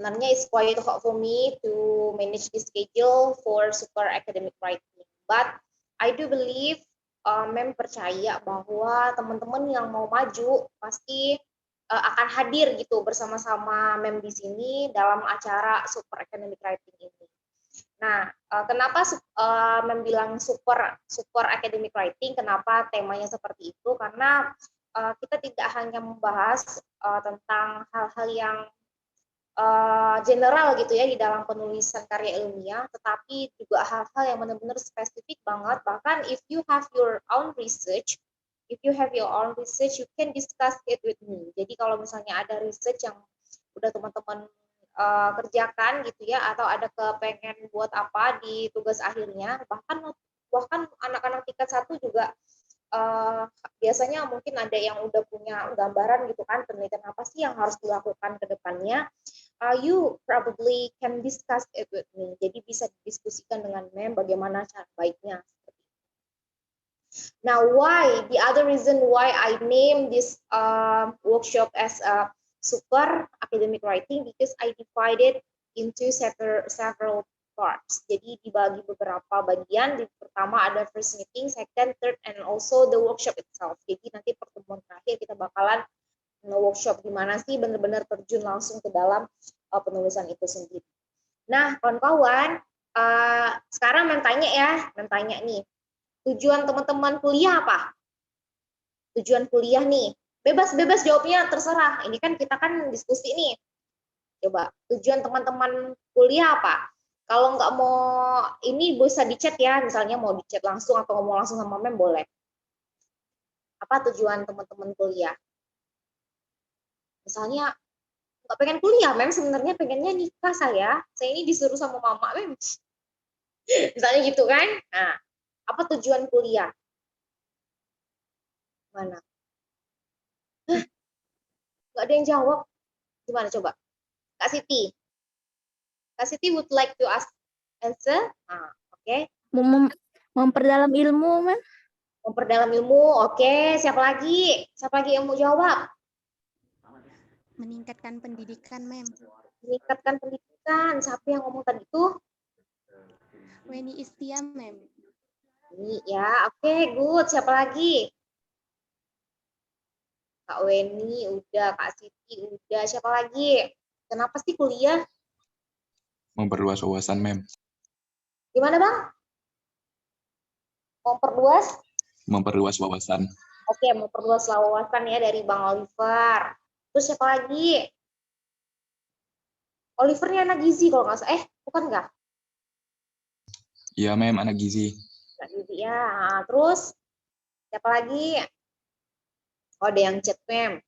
sebenarnya it's quite hard for me to manage the schedule for super academic writing. But I do believe, Mem percaya bahwa teman-teman yang mau maju pasti akan hadir gitu bersama-sama Mem di sini dalam acara super academic writing ini. Nah, kenapa Mem bilang super academic writing? Kenapa temanya seperti itu? Karena kita tidak hanya membahas tentang hal-hal yang general gitu ya di dalam penulisan karya ilmiah, tetapi juga hal-hal yang benar-benar spesifik banget. Bahkan if you have your own research, you can discuss it with me. Jadi kalau misalnya ada research yang udah teman-teman kerjakan gitu ya, atau ada kepengen buat apa di tugas akhirnya, bahkan anak-anak tingkat 1 juga biasanya mungkin ada yang udah punya gambaran gitu kan, penelitian apa sih yang harus dilakukan ke depannya. You probably can discuss it with me. Jadi bisa didiskusikan dengan Mem bagaimana cara baiknya. Now, the other reason why I name this workshop as a super academic writing, because I divided into several parts. Jadi dibagi beberapa bagian. Pertama ada first meeting, second, third, and also the workshop itself. Jadi nanti pertemuan terakhir kita bakalan workshop gimana sih benar-benar terjun langsung ke dalam penulisan itu sendiri. Nah, kawan-kawan, sekarang mentanya nih, tujuan teman-teman kuliah apa? Tujuan kuliah nih, bebas jawabnya, terserah. Ini kan kita kan diskusi nih. Coba, tujuan teman-teman kuliah apa? Kalau nggak mau ini bisa di chat ya, misalnya mau di chat langsung atau ngomong langsung sama Mem boleh. Apa tujuan teman-teman kuliah? Misalnya nggak pengen kuliah, Mem sebenarnya pengennya nikah saya ini disuruh sama mama, Mem. Misalnya gitu kan. Nah, apa tujuan kuliah? Mana? Nggak ada yang jawab. Gimana coba? Kak Siti. Kak Siti would like to ask answer? Nah, oke. Memperdalam ilmu, Mem. Memperdalam ilmu, oke. Siapa lagi yang mau jawab? Meningkatkan pendidikan, Mem. Meningkatkan pendidikan. Siapa yang ngomong tadi tuh? Weni Istia, Mem. Ini ya, oke, good. Siapa lagi? Kak Weni udah, Kak Siti udah. Siapa lagi? Kenapa sih kuliah? Memperluas wawasan, Mem. Gimana, Bang? Memperluas? Memperluas wawasan. Oke, memperluas wawasan ya dari Bang Oliver. Terus siapa lagi? Oliver ini anak gizi kalau nggak salah. Bukan nggak? Iya, Mem, anak gizi. Anak gizi ya. Nah, terus siapa lagi? Oh, ada yang chat, Mem.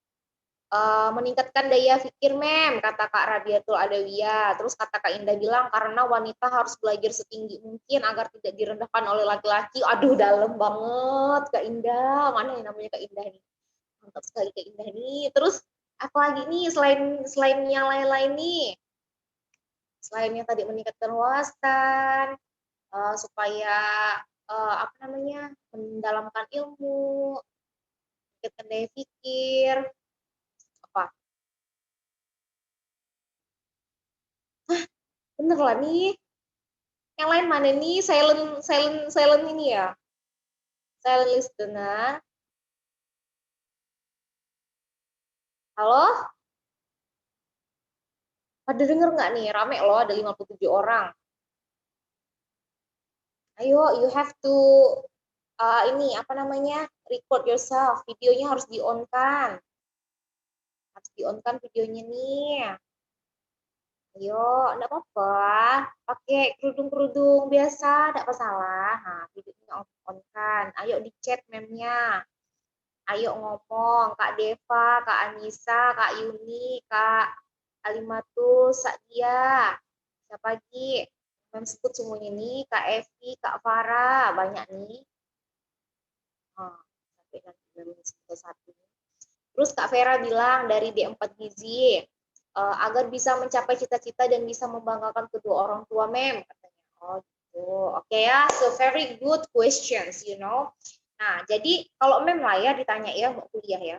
Meningkatkan daya pikir, Mem, kata Kak Rabiatul Adawiyah. Terus kata Kak Indah bilang, karena wanita harus belajar setinggi mungkin agar tidak direndahkan oleh laki-laki. Aduh, dalam banget, Kak Indah. Mana yang namanya Kak Indah nih? Mantap sekali Kak Indah nih. Terus, apa lagi nih selain yang lain-lain nih? Selain yang tadi meningkatkan wawasan, supaya mendalamkan ilmu, meningkatkan daya pikir, apa? Bener lah nih. Yang lain mana nih? Silent ini ya. Silent listener. Halo? Pada denger nggak nih? Rame loh, ada 57 orang. Ayo, you have to record yourself. Videonya harus di-on-kan. Harus di-on-kan videonya nih. Ayo, enggak apa-apa. Pakai kerudung-kerudung biasa, enggak masalah. Nah, videonya on-kan. Ayo di chat memnya. Ayo ngomong, Kak Deva, Kak Anissa, Kak Yuni, Kak Alimatul, Sadia. Siapa lagi? Mem sebut semuanya nih, Kak Evi, Kak Farah, banyak nih. Sampai nanti Mem sebut satu. Terus Kak Vera bilang dari D4 Gizi, agar bisa mencapai cita-cita dan bisa membanggakan kedua orang tua, Mem, katanya. Oh gitu. Oke ya, so very good questions, you know. Nah, jadi kalau Mem lah ya ditanya ya mau kuliah ya.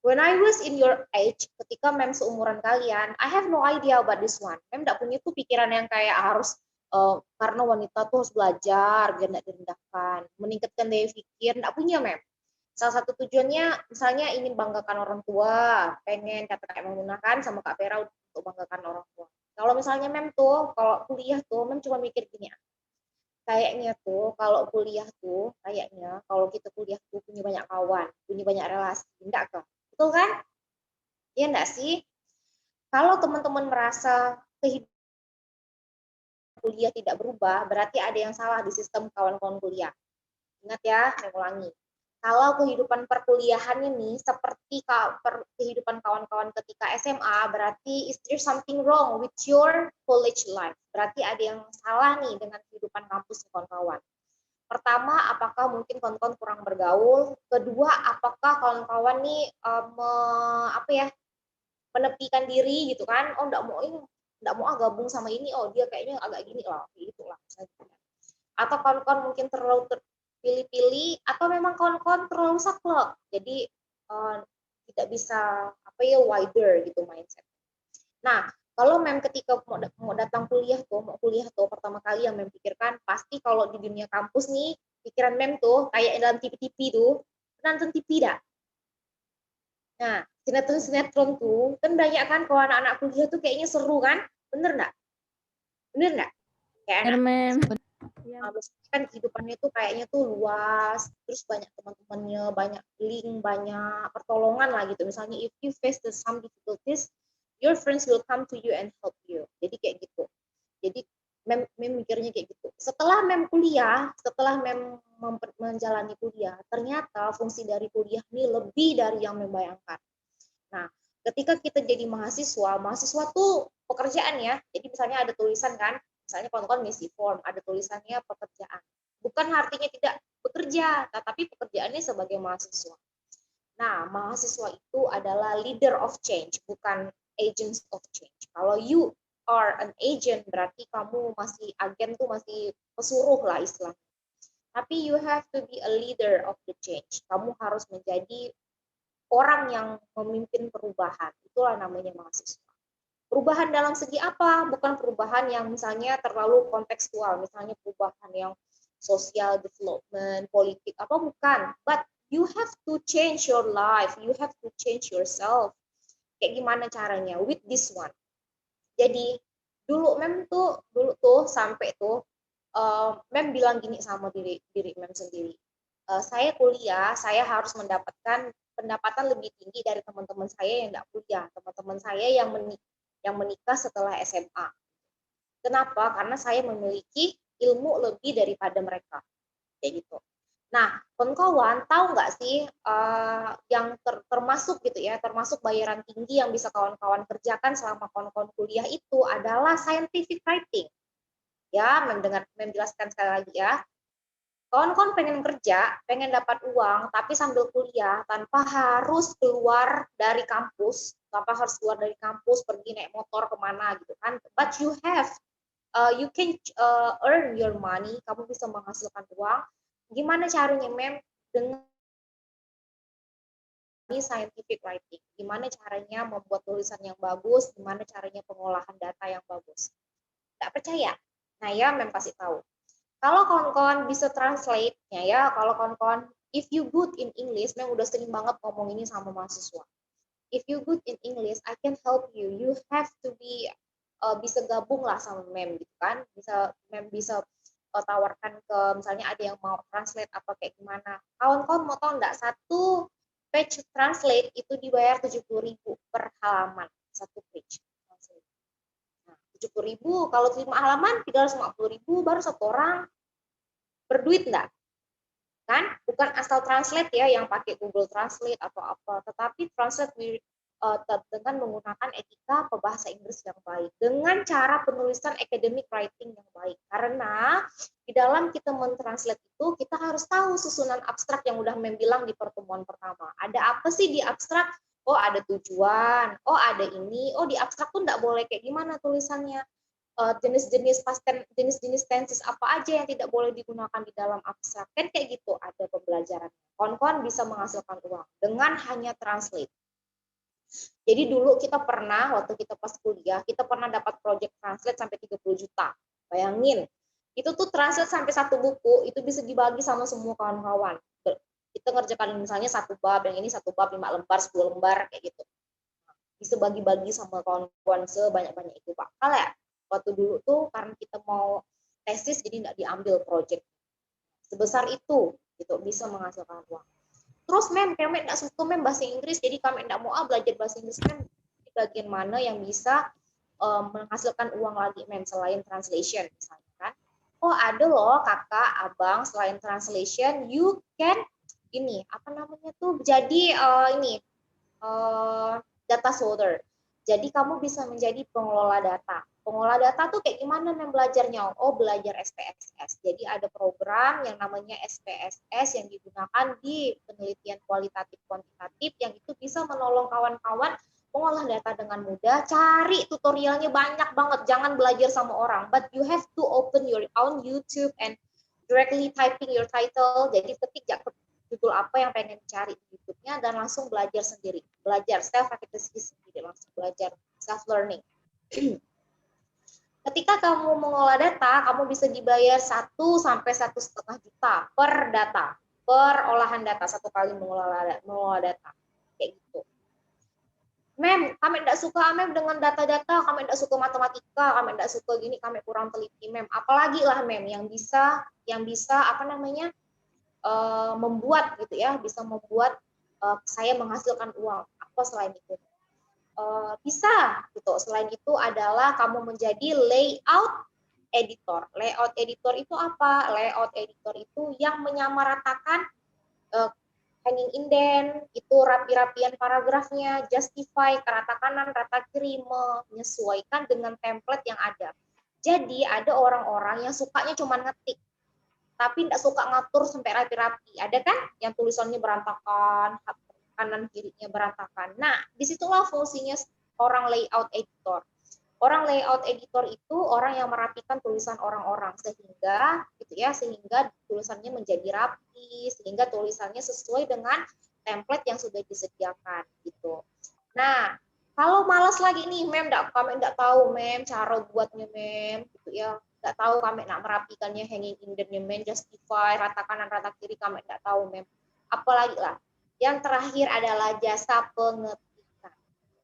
When I was in your age, ketika mem seumuran kalian, I have no idea about this one. Mem nggak punya tuh pikiran yang kayak harus karena wanita tuh harus belajar, biar nggak direndahkan, meningkatkan daya pikir, nggak punya mem. Salah satu tujuannya misalnya ingin banggakan orang tua, pengen kata kayak menggunakan sama Kak Vera untuk banggakan orang tua. Kalau misalnya mem tuh, kalau kuliah tuh, mem cuma mikir gini, kayaknya tuh kalau kuliah tuh, kayaknya kalau kita kuliah tuh punya banyak kawan, punya banyak relasi, enggak kan? Betul kan? Iya enggak sih? Kalau teman-teman merasa kehidupan kuliah tidak berubah, berarti ada yang salah di sistem kawan-kawan kuliah. Ingat ya, saya ulangi. Kalau kehidupan perkuliahan ini seperti kehidupan kawan-kawan ketika SMA, berarti is there something wrong with your college life? Berarti ada yang salah nih dengan kehidupan kampus kawan-kawan. Pertama, apakah mungkin kawan-kawan kurang bergaul? Kedua, apakah kawan-kawan nih menepikan diri gitu kan? Oh, enggak mau gabung sama ini. Oh, dia kayaknya agak gini lah, itulah. Atau kawan-kawan mungkin terlalu pilih-pilih, atau memang kawan-kawan terlalu saklek. Jadi tidak bisa wider gitu mindset. Nah, kalau mem ketika mau datang kuliah tuh pertama kali yang mem pikirkan pasti kalau di dunia kampus nih pikiran mem tuh kayak dalam TV-TV tuh, nonton TV dah. Nah, sinetron tuh kan banyak kan kalau anak-anak kuliah tuh kayaknya seru kan, bener nggak? Bener nggak? Kayak Bener, Mem. kan kehidupannya tuh kayaknya tuh luas, terus banyak teman-temannya, banyak link, banyak pertolongan lah gitu. Misalnya if you face some difficulties, your friends will come to you and help you. Jadi kayak gitu. Jadi mem mikirnya kayak gitu. Setelah mem kuliah, setelah mem menjalani kuliah, ternyata fungsi dari kuliah ini lebih dari yang membayangkan. Nah, ketika kita jadi mahasiswa tuh pekerjaan ya. Jadi misalnya ada tulisan kan, misalnya kawan-kawan ngisi form, ada tulisannya pekerjaan. Bukan artinya tidak bekerja, tetapi pekerjaannya sebagai mahasiswa. Nah, mahasiswa itu adalah leader of change, bukan agents of change. Kalau you are an agent, berarti kamu masih agen tuh masih pesuruh lah istilahnya. Tapi you have to be a leader of the change. Kamu harus menjadi orang yang memimpin perubahan. Itulah namanya mahasiswa. Perubahan dalam segi apa? Bukan perubahan yang misalnya terlalu kontekstual, misalnya perubahan yang social development, politik, apa bukan. But you have to change your life, you have to change yourself. Kayak gimana caranya? With this one. Jadi dulu tuh sampai tuh mem bilang gini sama diri mem sendiri. Saya kuliah, saya harus mendapatkan pendapatan lebih tinggi dari teman-teman saya yang enggak kuliah, teman-teman saya yang menikah setelah SMA. Kenapa? Karena saya memiliki ilmu lebih daripada mereka. Kayak gitu. Nah, kawan-kawan tahu nggak sih yang termasuk gitu ya, termasuk bayaran tinggi yang bisa kawan-kawan kerjakan selama kawan-kawan kuliah itu adalah scientific writing. Ya, menjelaskan sekali lagi ya. Kawan-kawan pengen kerja, pengen dapat uang, tapi sambil kuliah tanpa harus keluar dari kampus, pergi naik motor kemana gitu kan. But you can earn your money, kamu bisa menghasilkan uang. Gimana caranya, Mem? Dengan scientific writing. Gimana caranya membuat tulisan yang bagus, gimana caranya pengolahan data yang bagus. Tak percaya? Nah ya, Mem kasih tahu. Kalau kawan-kawan bisa translate-nya ya, kalau kawan-kawan, if you good in English, Mem udah sering banget ngomong ini sama mahasiswa. If you good in English, I can help you. You have to be bisa gabung lah sama Mem gitu kan. Mem bisa tawarkan ke misalnya ada yang mau translate apa kayak gimana. Kawan-kawan mau tahu enggak, satu page translate itu dibayar 70.000 per halaman, satu page. 70.000, kalau 5 halaman 350.000 baru satu orang. Berduit enggak? Kan? Bukan asal translate ya yang pakai Google Translate atau apa, tetapi translate dengan menggunakan etika bahasa Inggris yang baik, dengan cara penulisan academic writing yang baik. Karena di dalam kita mentranslate itu kita harus tahu susunan abstrak yang udah bilang di pertemuan pertama. Ada apa sih di abstrak? Oh, ada tujuan, oh ada ini, oh di abstrak tuh enggak boleh kayak gimana tulisannya. Jenis-jenis tenses apa aja yang tidak boleh digunakan di dalam abstrak, kan kayak gitu ada pembelajaran. Kawan-kawan bisa menghasilkan uang dengan hanya translate. Jadi dulu kita pernah, waktu kita pas kuliah, kita pernah dapat project translate sampai 30 juta. Bayangin, itu tuh translate sampai satu buku, itu bisa dibagi sama semua kawan-kawan. Kita ngerjakan misalnya satu bab, yang ini satu bab 5 lembar, 10 lembar, kayak gitu. Bisa bagi-bagi sama kawan-kawan sebanyak-banyak itu, Pak. Kalau ya, waktu dulu tuh karena kita mau tesis, jadi nggak diambil project. Sebesar itu, gitu, bisa menghasilkan uang. Terus kami nggak suka bahasa Inggris, jadi kami nggak mau belajar bahasa Inggris di bagian mana yang bisa menghasilkan uang lagi selain translation misalnya kan. Oh ada loh kakak, abang, selain translation, you can ini apa namanya tuh jadi data holder. Jadi kamu bisa menjadi pengelola data. Pengelola data tuh kayak gimana belajarnya? Oh, belajar SPSS. Jadi ada program yang namanya SPSS yang digunakan di penelitian kualitatif kuantitatif yang itu bisa menolong kawan-kawan mengolah data dengan mudah. Cari tutorialnya banyak banget. Jangan belajar sama orang, but you have to open your own YouTube and directly typing your title. Jadi ketik judul apa yang pengen cari di YouTube-nya dan langsung belajar sendiri. Belajar self-efficacy sendiri, langsung belajar self-learning. Ketika kamu mengolah data, kamu bisa dibayar 1 sampai 1,5 juta per data, per olahan data, satu kali mengolah data. Kayak gitu. Kami tidak suka dengan data-data, kami tidak suka matematika, kami tidak suka gini, kami kurang teliti apalagi lah yang bisa apa namanya membuat gitu ya, bisa membuat saya menghasilkan uang. Apa selain itu? Bisa gitu. Selain itu adalah kamu menjadi layout editor. Layout editor itu apa? Layout editor itu yang menyamaratakan hanging indent, itu rapi-rapian paragrafnya, justify rata kanan, rata kiri, menyesuaikan dengan template yang ada. Jadi ada orang-orang yang sukanya cuma ngetik, tapi tidak suka ngatur sampai rapi-rapi. Ada kan yang tulisannya berantakan, kanan kirinya berantakan. Nah, disitulah fungsinya orang layout editor. Orang layout editor itu orang yang merapikan tulisan orang-orang sehingga gitu ya, sehingga tulisannya menjadi rapi, sehingga tulisannya sesuai dengan template yang sudah disediakan gitu. Nah, kalau malas lagi nih, kami enggak tahu cara buatnya gitu ya. Nggak tahu kami nak merapikannya, hanging indent justify rata kanan rata kiri kami nggak tahu apalagi lah. Yang terakhir adalah jasa pengetikan.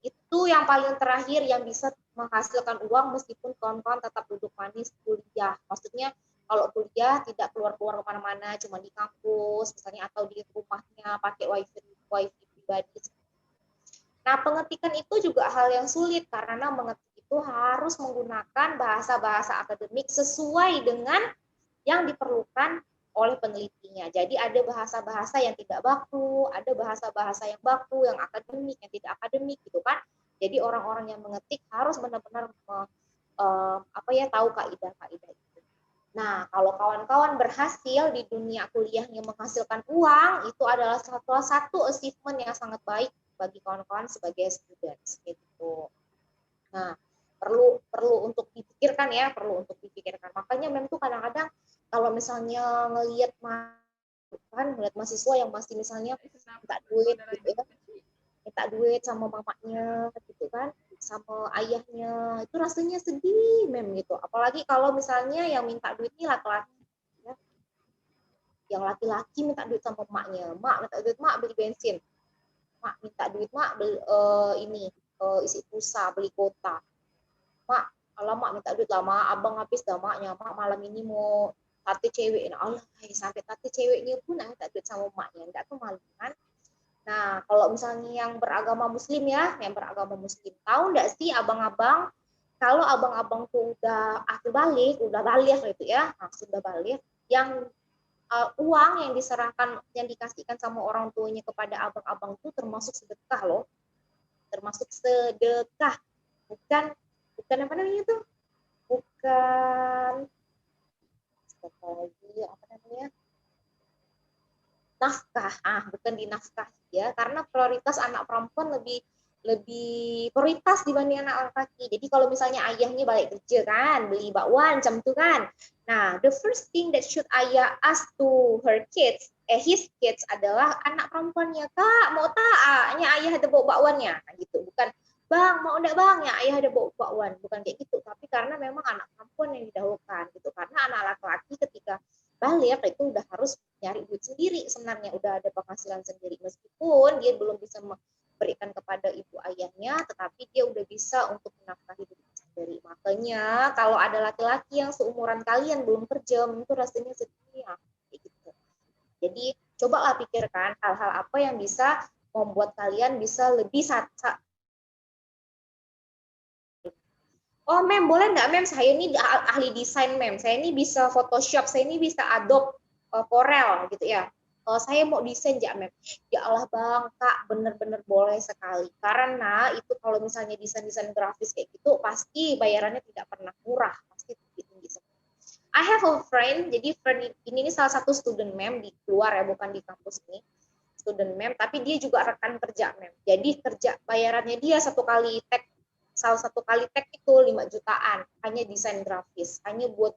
Itu yang paling terakhir yang bisa menghasilkan uang meskipun kawan-kawan tetap duduk manis kuliah. Maksudnya kalau kuliah tidak keluar-keluar kemana-mana, cuma di kampus misalnya atau di rumahnya pakai wifi pribadi. Nah, pengetikan itu juga hal yang sulit karena mengetik itu harus menggunakan bahasa-bahasa akademik sesuai dengan yang diperlukan oleh penelitinya. Jadi ada bahasa-bahasa yang tidak baku, ada bahasa-bahasa yang baku, yang akademik, yang tidak akademik gitu kan. Jadi orang-orang yang mengetik harus benar-benar tahu kaidah-kaidah itu. Nah, kalau kawan-kawan berhasil di dunia kuliahnya menghasilkan uang, itu adalah salah satu achievement yang sangat baik bagi kawan-kawan sebagai students gitu. Nah, perlu untuk dipikirkan ya, perlu untuk dipikirkan. Makanya tuh kadang-kadang kalau misalnya ngelihat mahasiswa yang masih misalnya minta duit gitu ya, minta duit sama mamanya gitu kan, sama ayahnya, itu rasanya sedih gitu. Apalagi kalau misalnya yang minta duit ini laki-laki ya. Yang laki-laki minta duit sama emaknya, minta duit beli bensin, minta duit beli isi pulsa, beli kuota. Mak minta duit lah, abang habis dah maknya, malam ini mau tati cewek. Nah, Allah, sampai tati ceweknya pun minta duit sama maknya, enggak tuh malu kan. Nah, kalau misalnya yang beragama muslim ya, tahu enggak sih abang-abang, kalau abang-abang tuh udah balik gitu ya, sudah balik, yang uang yang diserahkan, yang dikasihkan sama orang tuanya kepada abang-abang itu termasuk sedekah loh, termasuk sedekah, bukan apa namanya tuh, bukan apa namanya nafkah, bukan di nafkah ya, karena prioritas anak perempuan lebih lebih prioritas dibanding anak laki. Jadi kalau misalnya ayahnya balik kerja kan, beli bakwan macam itu kan. Nah, the first thing that should ayah ask to his kids adalah anak perempuannya, Kak, mau tak ayah ada bawa bakwannya, nah, gitu. Bukan, Bang, mau enggak Bang ya ayah ada bawa bakwan, bukan kayak gitu. Tapi karena memang anak perempuan yang didahulukan gitu. Karena anak laki-laki ketika balik itu udah harus nyari duit sendiri sebenarnya, udah ada penghasilan sendiri meskipun dia belum bisa berikan kepada ibu ayahnya, tetapi dia udah bisa untuk menafkahi diri sendiri. Makanya kalau ada laki-laki yang seumuran kalian belum kerja, itu rasanya sedih ya, gitu. Jadi cobalah pikirkan hal-hal apa yang bisa membuat kalian bisa lebih oh mem, boleh nggak mem, saya ini ahli desain mem, saya ini bisa Photoshop, saya ini bisa Adobe Corel gitu ya. Saya mau desain ya mem. Ya Allah bang, kak bener-bener boleh sekali. Karena itu kalau misalnya desain-desain grafis kayak gitu, pasti bayarannya tidak pernah murah, pasti tinggi-tinggi. I have a friend, jadi friend ini salah satu student mem di luar ya, bukan di kampus ini. Student mem, tapi dia juga rekan kerja mem. Jadi kerja bayarannya dia salah satu kali tag itu 5 jutaan, hanya desain grafis, hanya buat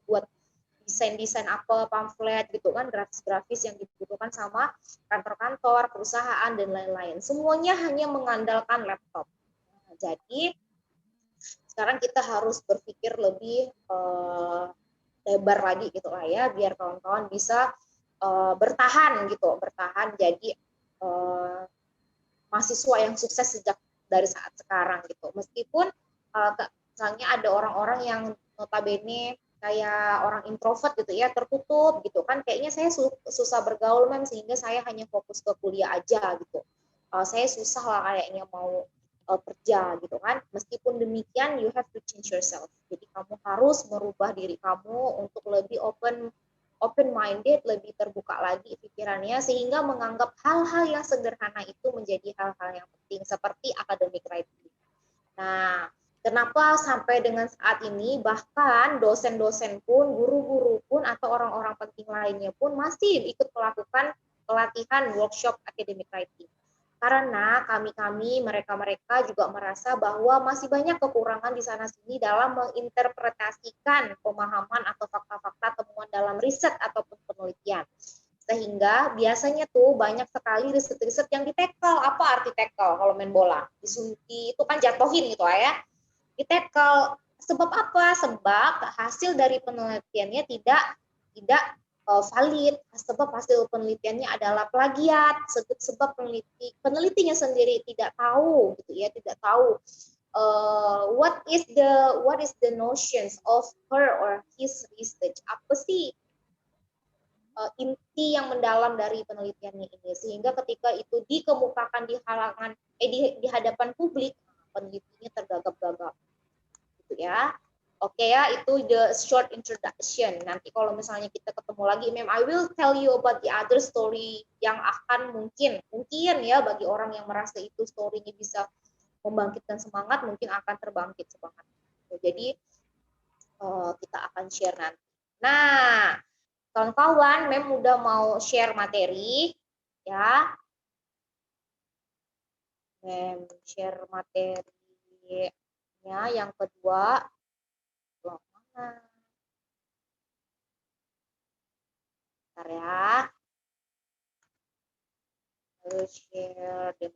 desain-desain apa, pamflet gitu kan, grafis-grafis yang dibutuhkan sama kantor-kantor, perusahaan, dan lain-lain. Semuanya hanya mengandalkan laptop. Nah, jadi sekarang kita harus berpikir lebih lebar lagi gitu lah ya, biar kawan-kawan bisa bertahan gitu, bertahan jadi mahasiswa yang sukses sejak dari saat sekarang gitu. Meskipun misalnya ada orang-orang yang notabene kayak orang introvert gitu ya, tertutup gitu kan, kayaknya saya susah bergaul mem, sehingga saya hanya fokus ke kuliah aja gitu. Saya susah lah kayaknya mau kerja gitu kan. Meskipun demikian, you have to change yourself. Jadi kamu harus merubah diri kamu untuk lebih open minded, lebih terbuka lagi pikirannya, sehingga menganggap hal-hal yang sederhana itu menjadi hal-hal yang penting seperti academic writing. Nah, kenapa sampai dengan saat ini bahkan dosen-dosen pun, guru-guru pun, atau orang-orang penting lainnya pun masih ikut melakukan pelatihan workshop academic writing. Karena kami-kami, mereka-mereka juga merasa bahwa masih banyak kekurangan di sana-sini dalam menginterpretasikan pemahaman atau fakta-fakta temuan dalam riset ataupun penelitian. Sehingga biasanya tuh banyak sekali riset-riset yang ditekel. Apa arti tekel kalau main bola? Disunti itu kan jatuhin gitu ya. Ditekel. Sebab apa? Sebab hasil dari penelitiannya tidak valid, sebab hasil penelitiannya adalah plagiat, sebab penelitinya sendiri tidak tahu gitu ya, tidak tahu what is the notions of her or his research, apa sih inti yang mendalam dari penelitiannya ini, sehingga ketika itu dikemukakan di hadapan publik, penelitiannya tergagap-gagap gitu ya. Oke ya, itu the short introduction. Nanti kalau misalnya kita ketemu lagi, mem, I will tell you about the other story yang akan mungkin ya bagi orang yang merasa itu story-nya bisa membangkitkan semangat, mungkin akan terbangkit semangat. Jadi kita akan share nanti. Nah, kawan-kawan, mem udah mau share materi ya. Mem share materinya yang kedua. Bentar ya. Share the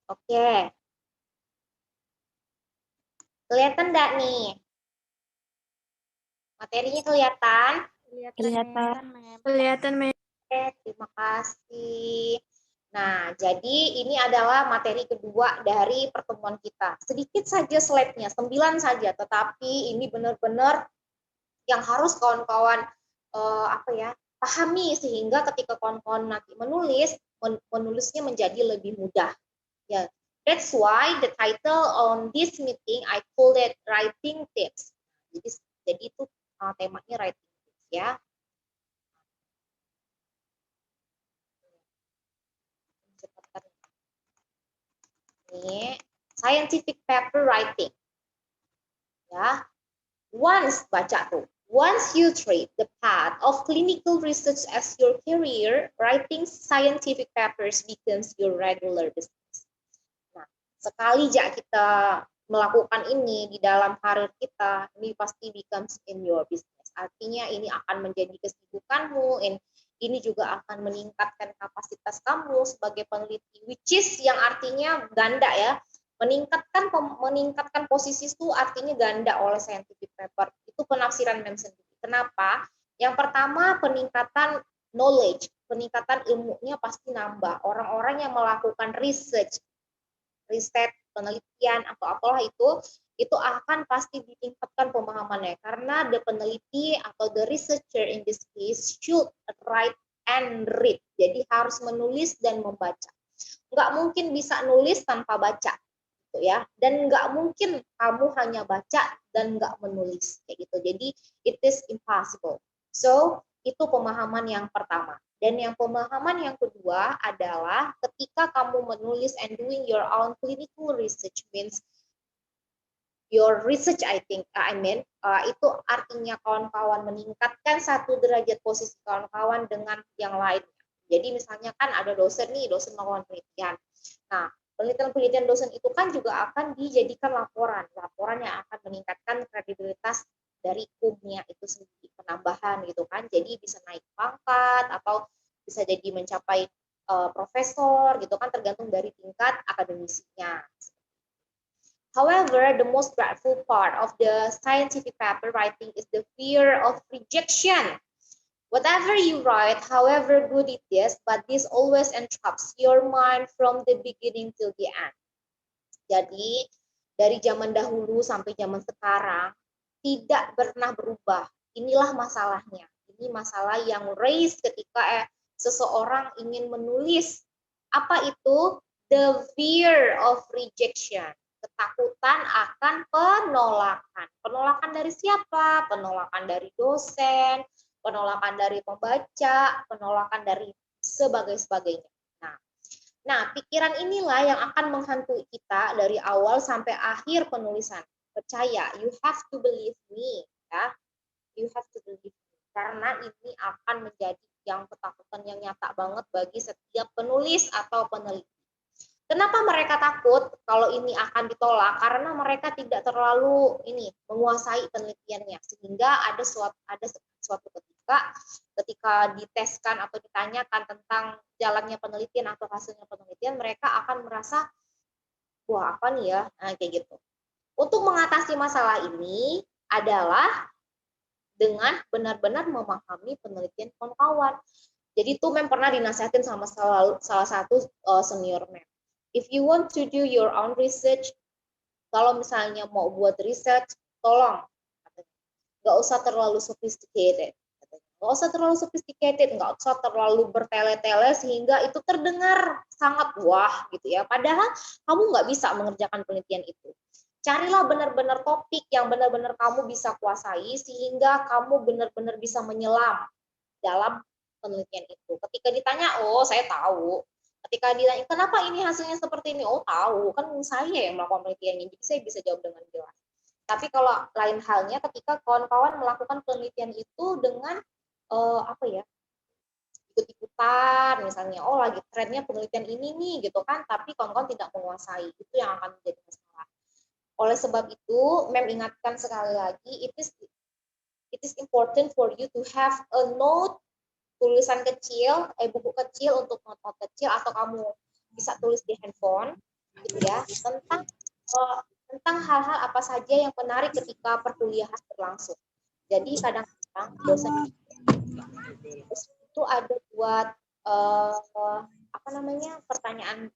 Oke. Kelihatan enggak nih? Materinya kelihatan? Kelihatan. Mem. Kelihatan, Mem. Oke, terima kasih. Nah, jadi ini adalah materi kedua dari pertemuan kita. Sedikit saja slide-nya, 9 saja, tetapi ini benar-benar yang harus kawan-kawan pahami, sehingga ketika kawan-kawan nanti menulisnya menjadi lebih mudah. Ya, that's why the title on this meeting I call it writing tips. Jadi itu temanya writing tips ya. Ini scientific paper writing. Ya. Once baca tuh. Once you treat the path of clinical research as your career, writing scientific papers becomes your regular business. Nah, sekali kita melakukan ini di dalam karir kita, ini pasti becomes in your business. Artinya ini akan menjadi kesibukanmu, ini juga akan meningkatkan kapasitas kamu sebagai peneliti, which is yang artinya ganda ya. Meningkatkan posisi itu artinya ganda oleh scientific paper. Itu penafsiran mem sendiri. Kenapa? Yang pertama, peningkatan knowledge, peningkatan ilmunya pasti nambah. Orang-orang yang melakukan riset, penelitian atau apalah itu akan pasti ditingkatkan pemahamannya, karena the peneliti atau the researcher in this case should write and read. Jadi harus menulis dan membaca. Nggak mungkin bisa nulis tanpa baca, gitu ya. Dan nggak mungkin kamu hanya baca dan nggak menulis, kayak gitu. Jadi it is impossible. So itu pemahaman yang pertama. Dan yang pemahaman yang kedua adalah ketika kamu menulis and doing your own clinical research means your research itu artinya kawan-kawan meningkatkan satu derajat posisi kawan-kawan dengan yang lain. Jadi misalnya kan ada dosen melakukan penelitian. Nah, penelitian dosen itu kan juga akan dijadikan laporan yang akan meningkatkan kredibilitas dari kumnya itu sendiri, penambahan gitu kan. Jadi bisa naik pangkat atau bisa jadi mencapai profesor gitu kan, tergantung dari tingkat akademisinya. However, the most dreadful part of the scientific paper writing is the fear of rejection. Whatever you write, however good it is, but this always entraps your mind from the beginning till the end. Jadi, dari zaman dahulu sampai zaman sekarang, tidak pernah berubah. Inilah masalahnya. Ini masalah yang raise ketika seseorang ingin menulis. Apa itu? The fear of rejection. Ketakutan akan penolakan. Penolakan dari siapa? Penolakan dari dosen, penolakan dari pembaca, penolakan dari sebagainya. Nah, pikiran inilah yang akan menghantui kita dari awal sampai akhir penulisan. Percaya, you have to believe me, ya. You have to believe me. Karena ini akan menjadi yang ketakutan yang nyata banget bagi setiap penulis atau peneliti. Kenapa mereka takut kalau ini akan ditolak? Karena mereka tidak terlalu menguasai penelitiannya, sehingga ada suatu ketika diteskan atau ditanyakan tentang jalannya penelitian atau hasilnya penelitian, mereka akan merasa, wah apa nih ya, nah, kayak gitu. Untuk mengatasi masalah ini adalah dengan benar-benar memahami penelitian kawan-kawan. Jadi itu mem pernah dinasihatin sama salah satu senior mem. If you want to do your own research, kalau misalnya mau buat research, tolong nggak usah terlalu sophisticated. Nggak usah terlalu sophisticated, nggak usah terlalu bertele-tele sehingga itu terdengar sangat wah gitu ya. Padahal kamu nggak bisa mengerjakan penelitian itu. Carilah benar-benar topik yang benar-benar kamu bisa kuasai sehingga kamu benar-benar bisa menyelam dalam penelitian itu. Ketika ditanya, oh saya tahu. Ketika ditanya, kenapa ini hasilnya seperti ini? Oh tahu, kan saya yang melakukan penelitiannya, jadi saya bisa jawab dengan jelas. Tapi kalau lain halnya ketika kawan-kawan melakukan penelitian itu dengan ikut-ikutan, misalnya, oh lagi trennya penelitian ini nih, gitu kan, tapi kawan-kawan tidak menguasai, itu yang akan menjadi masalah. Oleh sebab itu, mem ingatkan sekali lagi, it is important for you to have a note, tulisan kecil, buku kecil untuk not-not kecil, atau kamu bisa tulis di handphone, gitu ya, tentang hal-hal apa saja yang menarik ketika perkuliahan berlangsung. Jadi kadang-kadang dosen itu ada buat pertanyaan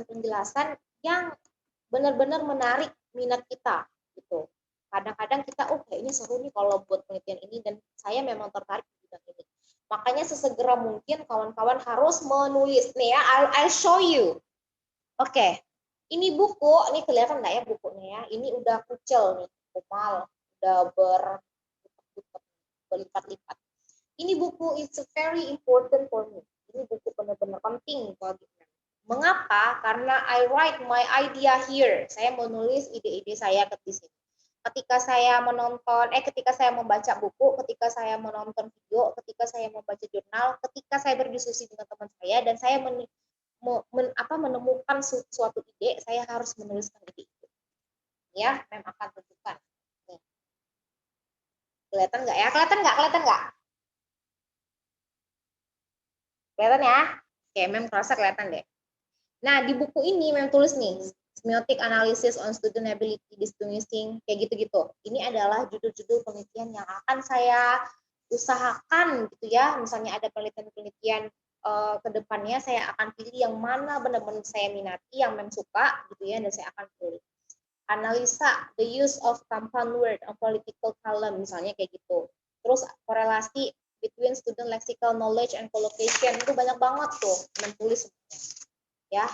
penjelasan yang benar-benar menarik minat kita gitu. Kadang-kadang kita kayaknya seru nih kalau buat penelitian ini dan saya memang tertarik di bidang ini. Makanya sesegera mungkin kawan-kawan harus menulis nih ya. I'll show you. Oke. Ini buku, ini kelihatan nggak ya bukunya ya? Ini udah kucel nih, kumal, udah berlipat-lipat. Ini buku is very important for me. Ini buku benar-benar penting bagi saya. Mengapa? Karena I write my idea here. Saya menulis ide-ide saya di sini. ketika saya ketika saya membaca buku, ketika saya menonton video, ketika saya membaca jurnal, ketika saya berdiskusi dengan teman saya dan saya menemukan suatu ide, saya harus menuliskan ide itu. Ya, Mem akan tunjukkan. Nih. Kelihatan nggak ya? Kelihatan nggak? Kelihatan ya? Oke, Mem merasa kelihatan deh. Nah, di buku ini Mem tulis nih, Semiotic Analysis on Student Ability Distinguishing, kayak gitu-gitu. Ini adalah judul-judul penelitian yang akan saya usahakan gitu ya. Misalnya ada penelitian-penelitian ke depannya, saya akan pilih yang mana benar-benar saya minati, yang Mem suka gitu ya, dan saya akan pilih. Analisa the use of compound word on political column, misalnya kayak gitu. Terus korelasi between student lexical knowledge and collocation, itu banyak banget tuh Mem tulis ya.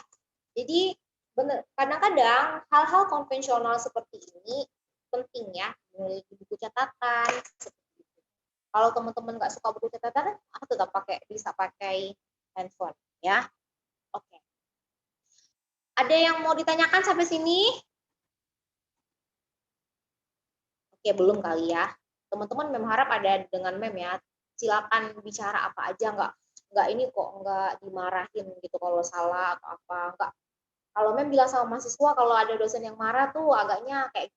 Jadi benar, kadang-kadang hal-hal konvensional seperti ini penting ya, memiliki buku catatan. Kalau teman-teman nggak suka buku catatan, tetap bisa pakai handphone ya. Oke. Ada yang mau ditanyakan sampai sini? Oke, belum kali ya. Teman-teman Mem harap ada dengan Mem ya. Silakan bicara apa aja, nggak ini kok nggak dimarahin gitu kalau salah atau apa, nggak. Kalau Mem bilang sama mahasiswa kalau ada dosen yang marah tuh agaknya kayak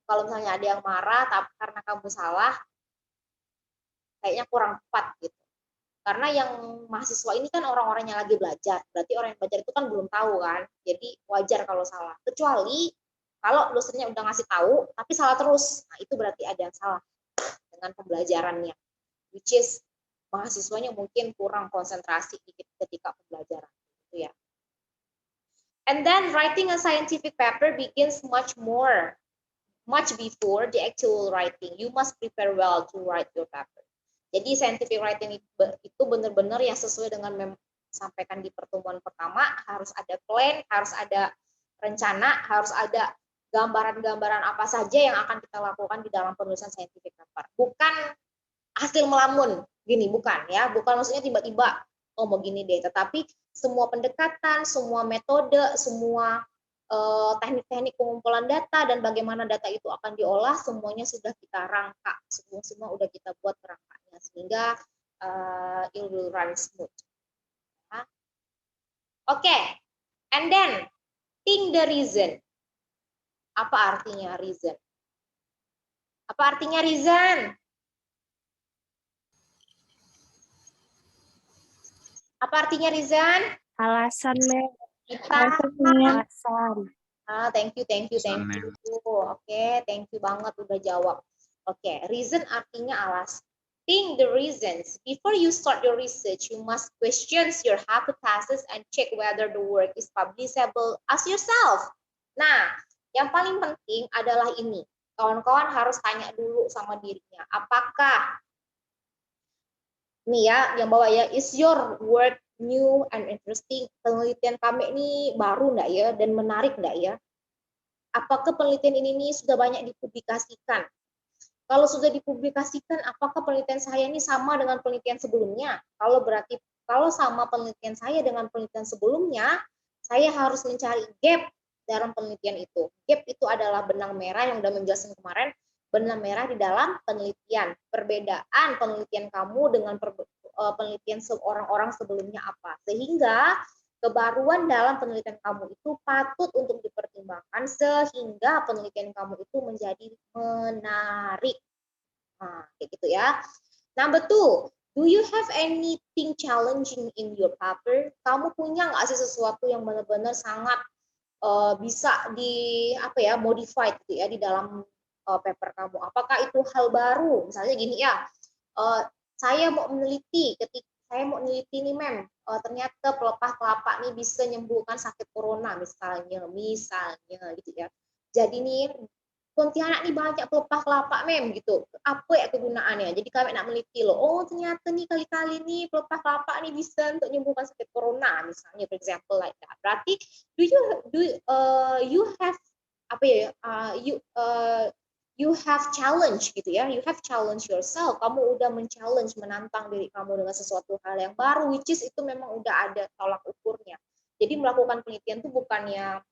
kalau misalnya ada yang marah tapi karena kamu salah, kayaknya kurang tepat gitu. Karena yang mahasiswa ini kan orang-orang yang lagi belajar, berarti orang yang belajar itu kan belum tahu kan, jadi wajar kalau salah. Kecuali kalau dosennya udah ngasih tahu tapi salah terus, nah itu berarti ada yang salah dengan pembelajarannya, which is mahasiswanya mungkin kurang konsentrasi ketika pembelajaran gitu ya. And then writing a scientific paper begins much before the actual writing. You must prepare well to write your paper. Jadi scientific writing itu benar-benar yang sesuai dengan sampaikan di pertemuan pertama, harus ada plan, harus ada rencana, harus ada gambaran-gambaran apa saja yang akan kita lakukan di dalam penulisan scientific paper. Bukan hasil melamun, gini, bukan ya, bukan maksudnya tiba-tiba oh mau gini deh, tetapi semua pendekatan, semua metode, semua teknik-teknik pengumpulan data dan bagaimana data itu akan diolah, semuanya sudah kita rangka, semua udah kita buat kerangkanya sehingga it will run smooth. Oke, and then think the reason. Apa artinya reason? Apa artinya reason? Apa artinya reason? Alasan, Mem. Alasan. Thank you. Oke, thank you banget udah jawab. Oke, reason artinya alasan. Think the reasons. Before you start your research, you must question your hypothesis and check whether the work is publishable as yourself. Nah, yang paling penting adalah ini. Kawan-kawan harus tanya dulu sama dirinya, apakah nih ya, yang bawah ya, is your work new and interesting? Penelitian kami ini baru enggak ya dan menarik enggak ya? Apakah penelitian ini sudah banyak dipublikasikan? Kalau sudah dipublikasikan, apakah penelitian saya ini sama dengan penelitian sebelumnya? Kalau sama penelitian saya dengan penelitian sebelumnya, saya harus mencari gap dalam penelitian itu. Gap itu adalah benang merah yang udah menjelaskan kemarin, benang merah di dalam penelitian. Perbedaan penelitian kamu dengan penelitian orang-orang sebelumnya apa. Sehingga kebaruan dalam penelitian kamu itu patut untuk dipertimbangkan sehingga penelitian kamu itu menjadi menarik. Nah, kayak gitu ya. Number 2, do you have anything challenging in your paper? Kamu punya nggak sih sesuatu yang benar-benar sangat bisa modified gitu ya di dalam paper kamu? Apakah itu hal baru? Misalnya gini ya, saya mau meneliti nih Mem, ternyata pelepah kelapa nih bisa menyembuhkan sakit corona misalnya gitu ya. Jadi nih Pontianak nih banyak pelepah kelapa Mem gitu. Apa ya kegunaannya? Jadi kami nak meneliti loh. Oh ternyata nih kali-kali nih pelepah kelapa nih bisa untuk menyembuhkan sakit corona misalnya, for example like that. Berarti you have you have challenge gitu ya. You have challenge yourself. Kamu udah menantang diri kamu dengan sesuatu hal yang baru, which is itu memang udah ada tolak ukurnya. Jadi melakukan penelitian itu bukannya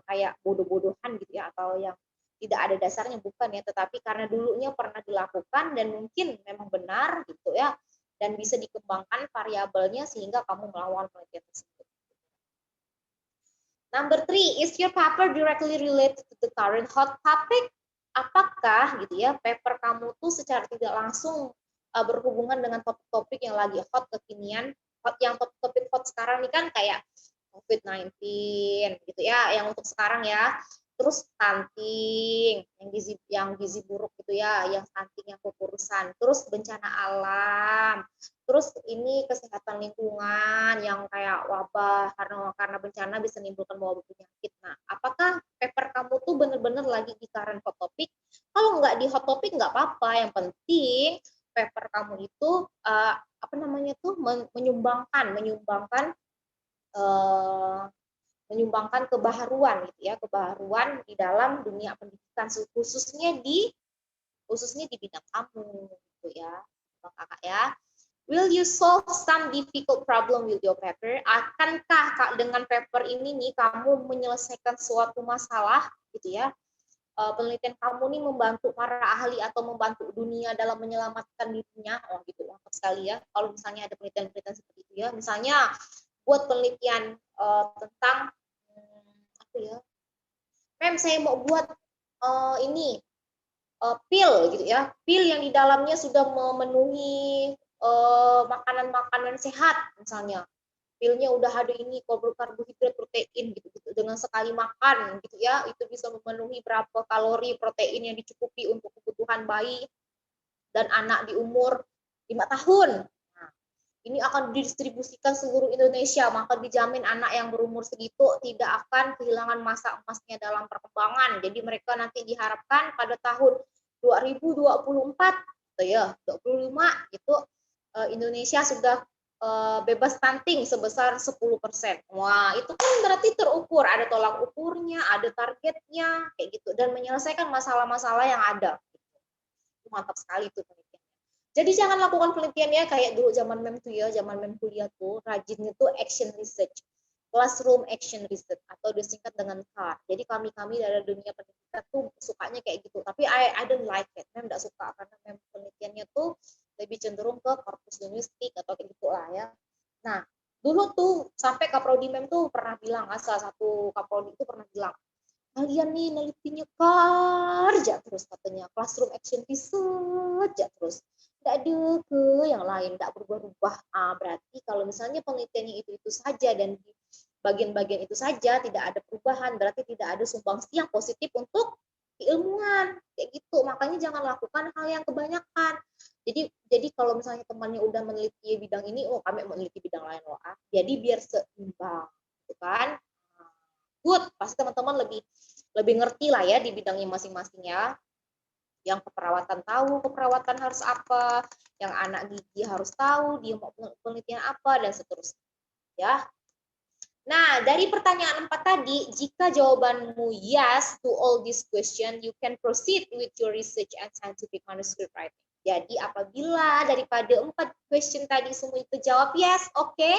kayak bodoh-bodohan gitu ya, atau yang tidak ada dasarnya, bukan ya, tetapi karena dulunya pernah dilakukan dan mungkin memang benar gitu ya, dan bisa dikembangkan variabelnya sehingga kamu melakukan penelitian tersebut. Number 3, is your paper directly related to the current hot topic? Apakah gitu ya paper kamu tuh secara tidak langsung berhubungan dengan topik-topik yang lagi hot kekinian, yang topik hot sekarang ini kan kayak COVID-19 gitu ya, yang untuk sekarang ya. Terus stunting, yang gizi buruk gitu ya, yang stunting yang kukurusan, terus bencana alam, terus ini kesehatan lingkungan yang kayak wabah karena bencana bisa menimbulkan wabah penyakit. Nah, apakah paper kamu tuh benar-benar lagi di current hot topic? Kalau nggak di hot topic nggak apa-apa, yang penting paper kamu itu menyumbangkan kebaharuan gitu ya, kebaharuan di dalam dunia pendidikan khususnya di bidang kamu gitu ya, Bang Kakak ya. Will you solve some difficult problem with your paper? Akankah dengan paper ini nih kamu menyelesaikan suatu masalah gitu ya? Penelitian kamu nih membantu para ahli atau membantu dunia dalam menyelamatkan dirinya. Oh gitu, lengkap sekali ya. Kalau misalnya ada penelitian-penelitian seperti itu ya. Misalnya buat penelitian tentang apa ya? Mem, saya mau buat ini pil gitu ya. Pil yang di dalamnya sudah memenuhi makanan-makanan sehat misalnya. Pilnya udah ada ini karbohidrat, protein gitu-gitu, dengan sekali makan gitu ya, itu bisa memenuhi berapa kalori protein yang dicukupi untuk kebutuhan bayi dan anak di umur 5 tahun. Nah, ini akan didistribusikan seluruh Indonesia, maka dijamin anak yang berumur segitu tidak akan kehilangan masa emasnya dalam perkembangan. Jadi mereka nanti diharapkan pada tahun 2024 ya, 25 itu Indonesia sudah bebas stunting sebesar 10%. Wah, itu kan berarti terukur, ada tolak ukurnya, ada targetnya, kayak gitu, dan menyelesaikan masalah-masalah yang ada. Itu mantap sekali tuh penelitian. Jadi jangan lakukan penelitiannya kayak dulu zaman mem tuh ya, zaman mem kuliah tuh rajinnya tuh action research, classroom action research atau disingkat dengan CAR. Jadi kami dari dunia pendidikan tuh sukanya kayak gitu. Tapi I don't like it. Mem enggak suka karena mem penelitiannya tuh lebih cenderung ke korpus linguistik atau kayak gitulah ya. Nah, dulu tuh sampai Kaprodi Mem tuh pernah bilang, salah satu Kaprodi itu pernah bilang, kalian nih nelitinya kerja terus katanya, classroom action research aja terus, nggak ada ke yang lain, nggak berubah-ubah. Berarti kalau misalnya penelitiannya itu saja dan di bagian-bagian itu saja tidak ada perubahan, berarti tidak ada sumbangsi yang positif untuk keilmuan kayak gitu. Makanya jangan lakukan hal yang kebanyakan. Jadi kalau misalnya temannya udah meneliti bidang ini, oh kami meneliti bidang lain loh, jadi biar seimbang, gitu kan? Good, pasti teman-teman lebih ngerti lah ya di bidangnya masing-masing ya. Yang keperawatan tahu keperawatan harus apa, yang anak gigi harus tahu dia mau penelitian apa, dan seterusnya ya. Nah, dari pertanyaan 4 tadi, jika jawabanmu yes to all this question, you can proceed with your research and scientific manuscript writing. Jadi apabila daripada 4 question tadi semua itu jawab yes, oke.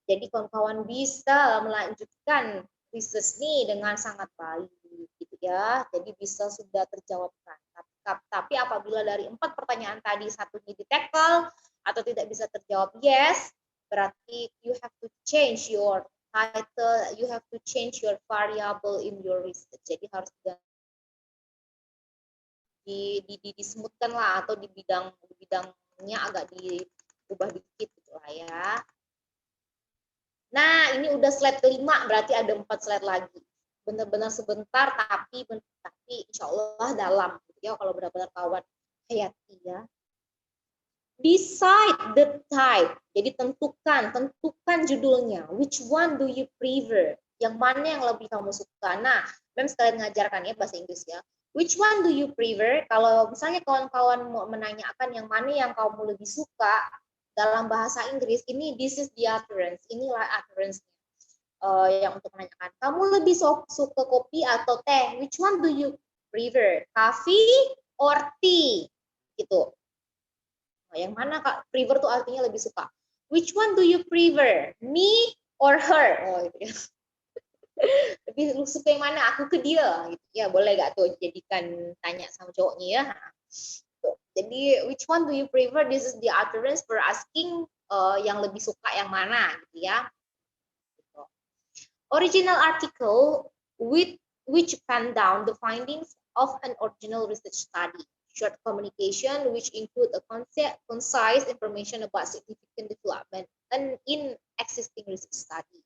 Jadi kawan-kawan bisa melanjutkan research nih dengan sangat baik gitu ya. Jadi bisa sudah terjawabkan. Tapi apabila dari 4 pertanyaan tadi satunya di-tackle atau tidak bisa terjawab yes, berarti you have to change your title, you have to change your variable in your research. Jadi harus dismoothkan lah, atau di bidangnya agak diubah dikit gitu lah ya. Nah, ini udah slide kelima, berarti ada 4 slide lagi. Benar-benar sebentar, tapi insya Allah dalam gitu ya, kalau benar-benar kawan hayati ya. Decide the type. Jadi tentukan judulnya. Which one do you prefer? Yang mana yang lebih kamu suka? Nah, Mem sekalian ngajarkan ya bahasa Inggris ya. Which one do you prefer? Kalau misalnya kawan-kawan mau menanyakan yang mana yang kamu lebih suka dalam bahasa Inggris, ini this is the utterance. Inilah utterance-nya. Yang untuk menanyakan, kamu lebih suka kopi atau teh? Which one do you prefer? Coffee or tea? Gitu. Yang mana Kak? Prefer tuh artinya lebih suka. Which one do you prefer? Me or her? Oh, gitu ya. Lebih lu suka yang mana? Aku ke dia gitu. Ya boleh gak tuh jadikan tanya sama cowoknya ya. Tuh. Jadi which one do you prefer? This is the utterance for asking yang lebih suka yang mana gitu ya. Gitu. Original article with which pen down the findings of an original research study. Short communication which include a concise information about significant development and in existing research study.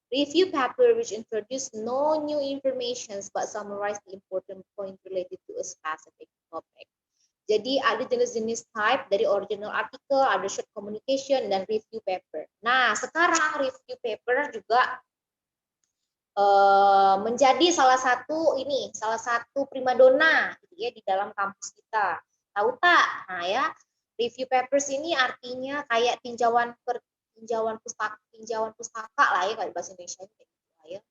Review paper which introduce no new information but summarize the important point related to a specific topic. Jadi ada jenis-jenis type dari original article, ada short communication, dan review paper. Nah, sekarang review paper juga menjadi salah satu primadona gitu ya di dalam kampus kita. Tahu tak? Nah ya, review papers ini artinya kayak tinjauan pustaka lah ya kalau bahasa Indonesia gitu lah ya.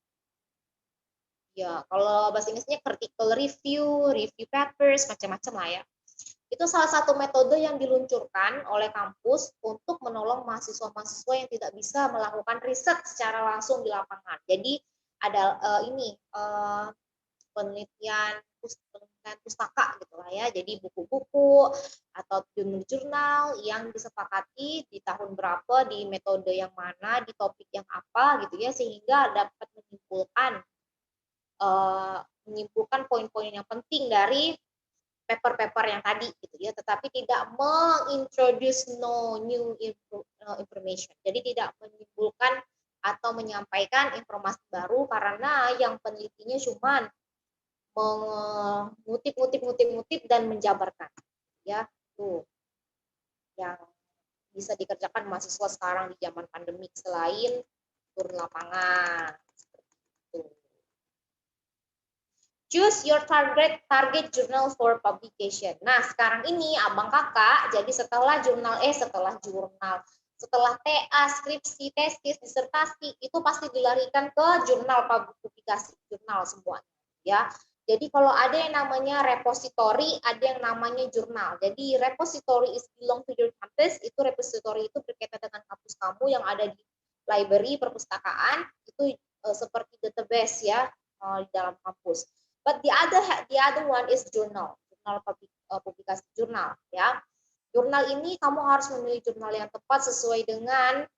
Ya, kalau bahasa Inggrisnya critical review papers, macam-macam lah ya. Itu salah satu metode yang diluncurkan oleh kampus untuk menolong mahasiswa-mahasiswa yang tidak bisa melakukan riset secara langsung di lapangan. Jadi ada penelitian pustaka gitu lah ya. Jadi buku-buku atau jurnal yang disepakati di tahun berapa, di metode yang mana, di topik yang apa gitu ya, sehingga dapat menyimpulkan poin-poin yang penting dari paper-paper yang tadi gitu ya, tetapi tidak mengintroduce no new information. Jadi tidak menyimpulkan atau menyampaikan informasi baru karena yang penelitinya cuma mengutip dan menjabarkan. Ya, tuh yang bisa dikerjakan mahasiswa sekarang di zaman pandemik selain turun lapangan. Choose your target journal for publication. Nah, sekarang ini abang kakak, jadi setelah jurnal, setelah TA, skripsi, tesis, disertasi, itu pasti dilarikan ke jurnal publikasi, jurnal semuanya. Ya, jadi kalau ada yang namanya repository, ada yang namanya jurnal. Jadi repository is belong to your campus, itu repository itu berkaitan dengan kampus kamu yang ada di library, perpustakaan, itu seperti database ya di dalam kampus. But the other one is jurnal publikasi jurnal ya. Jurnal ini kamu harus memilih jurnal yang tepat sesuai dengan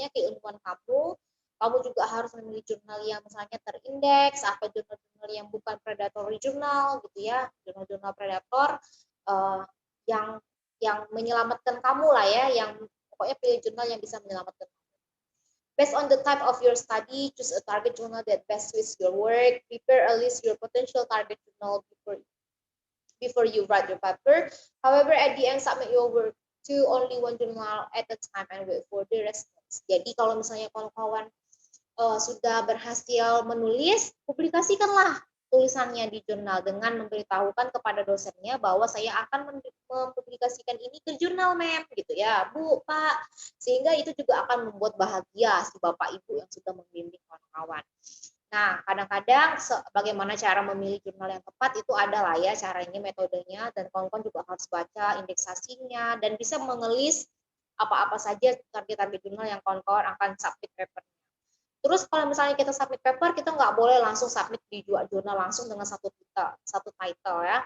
keilmuan kamu. Kamu juga harus memilih jurnal yang misalnya terindeks atau jurnal-jurnal yang bukan predatory jurnal gitu ya, jurnal-jurnal predator yang menyelamatkan kamu lah ya, yang pokoknya pilih jurnal yang bisa menyelamatkan. Based on the type of your study, choose a target journal that best suits your work. Prepare a list your potential target journal before you write your paper. However, at the end, submit your work to only one journal at a time and wait for the response. Jadi kalau misalnya kawan-kawan sudah berhasil menulis, publikasikanlah tulisannya di jurnal dengan memberitahukan kepada dosennya bahwa saya akan mempublikasikan ini ke jurnal mem gitu ya Bu Pak, sehingga itu juga akan membuat bahagia si Bapak Ibu yang sudah membimbing kawan-kawan. Nah, kadang-kadang bagaimana cara memilih jurnal yang tepat itu adalah ya caranya, metodenya, dan kawan-kawan juga harus baca indeksasinya dan bisa mengelis apa-apa saja target-target jurnal yang kawan-kawan akan submit paper. Terus kalau misalnya kita submit paper, kita nggak boleh langsung submit di dua jurnal langsung dengan satu title ya.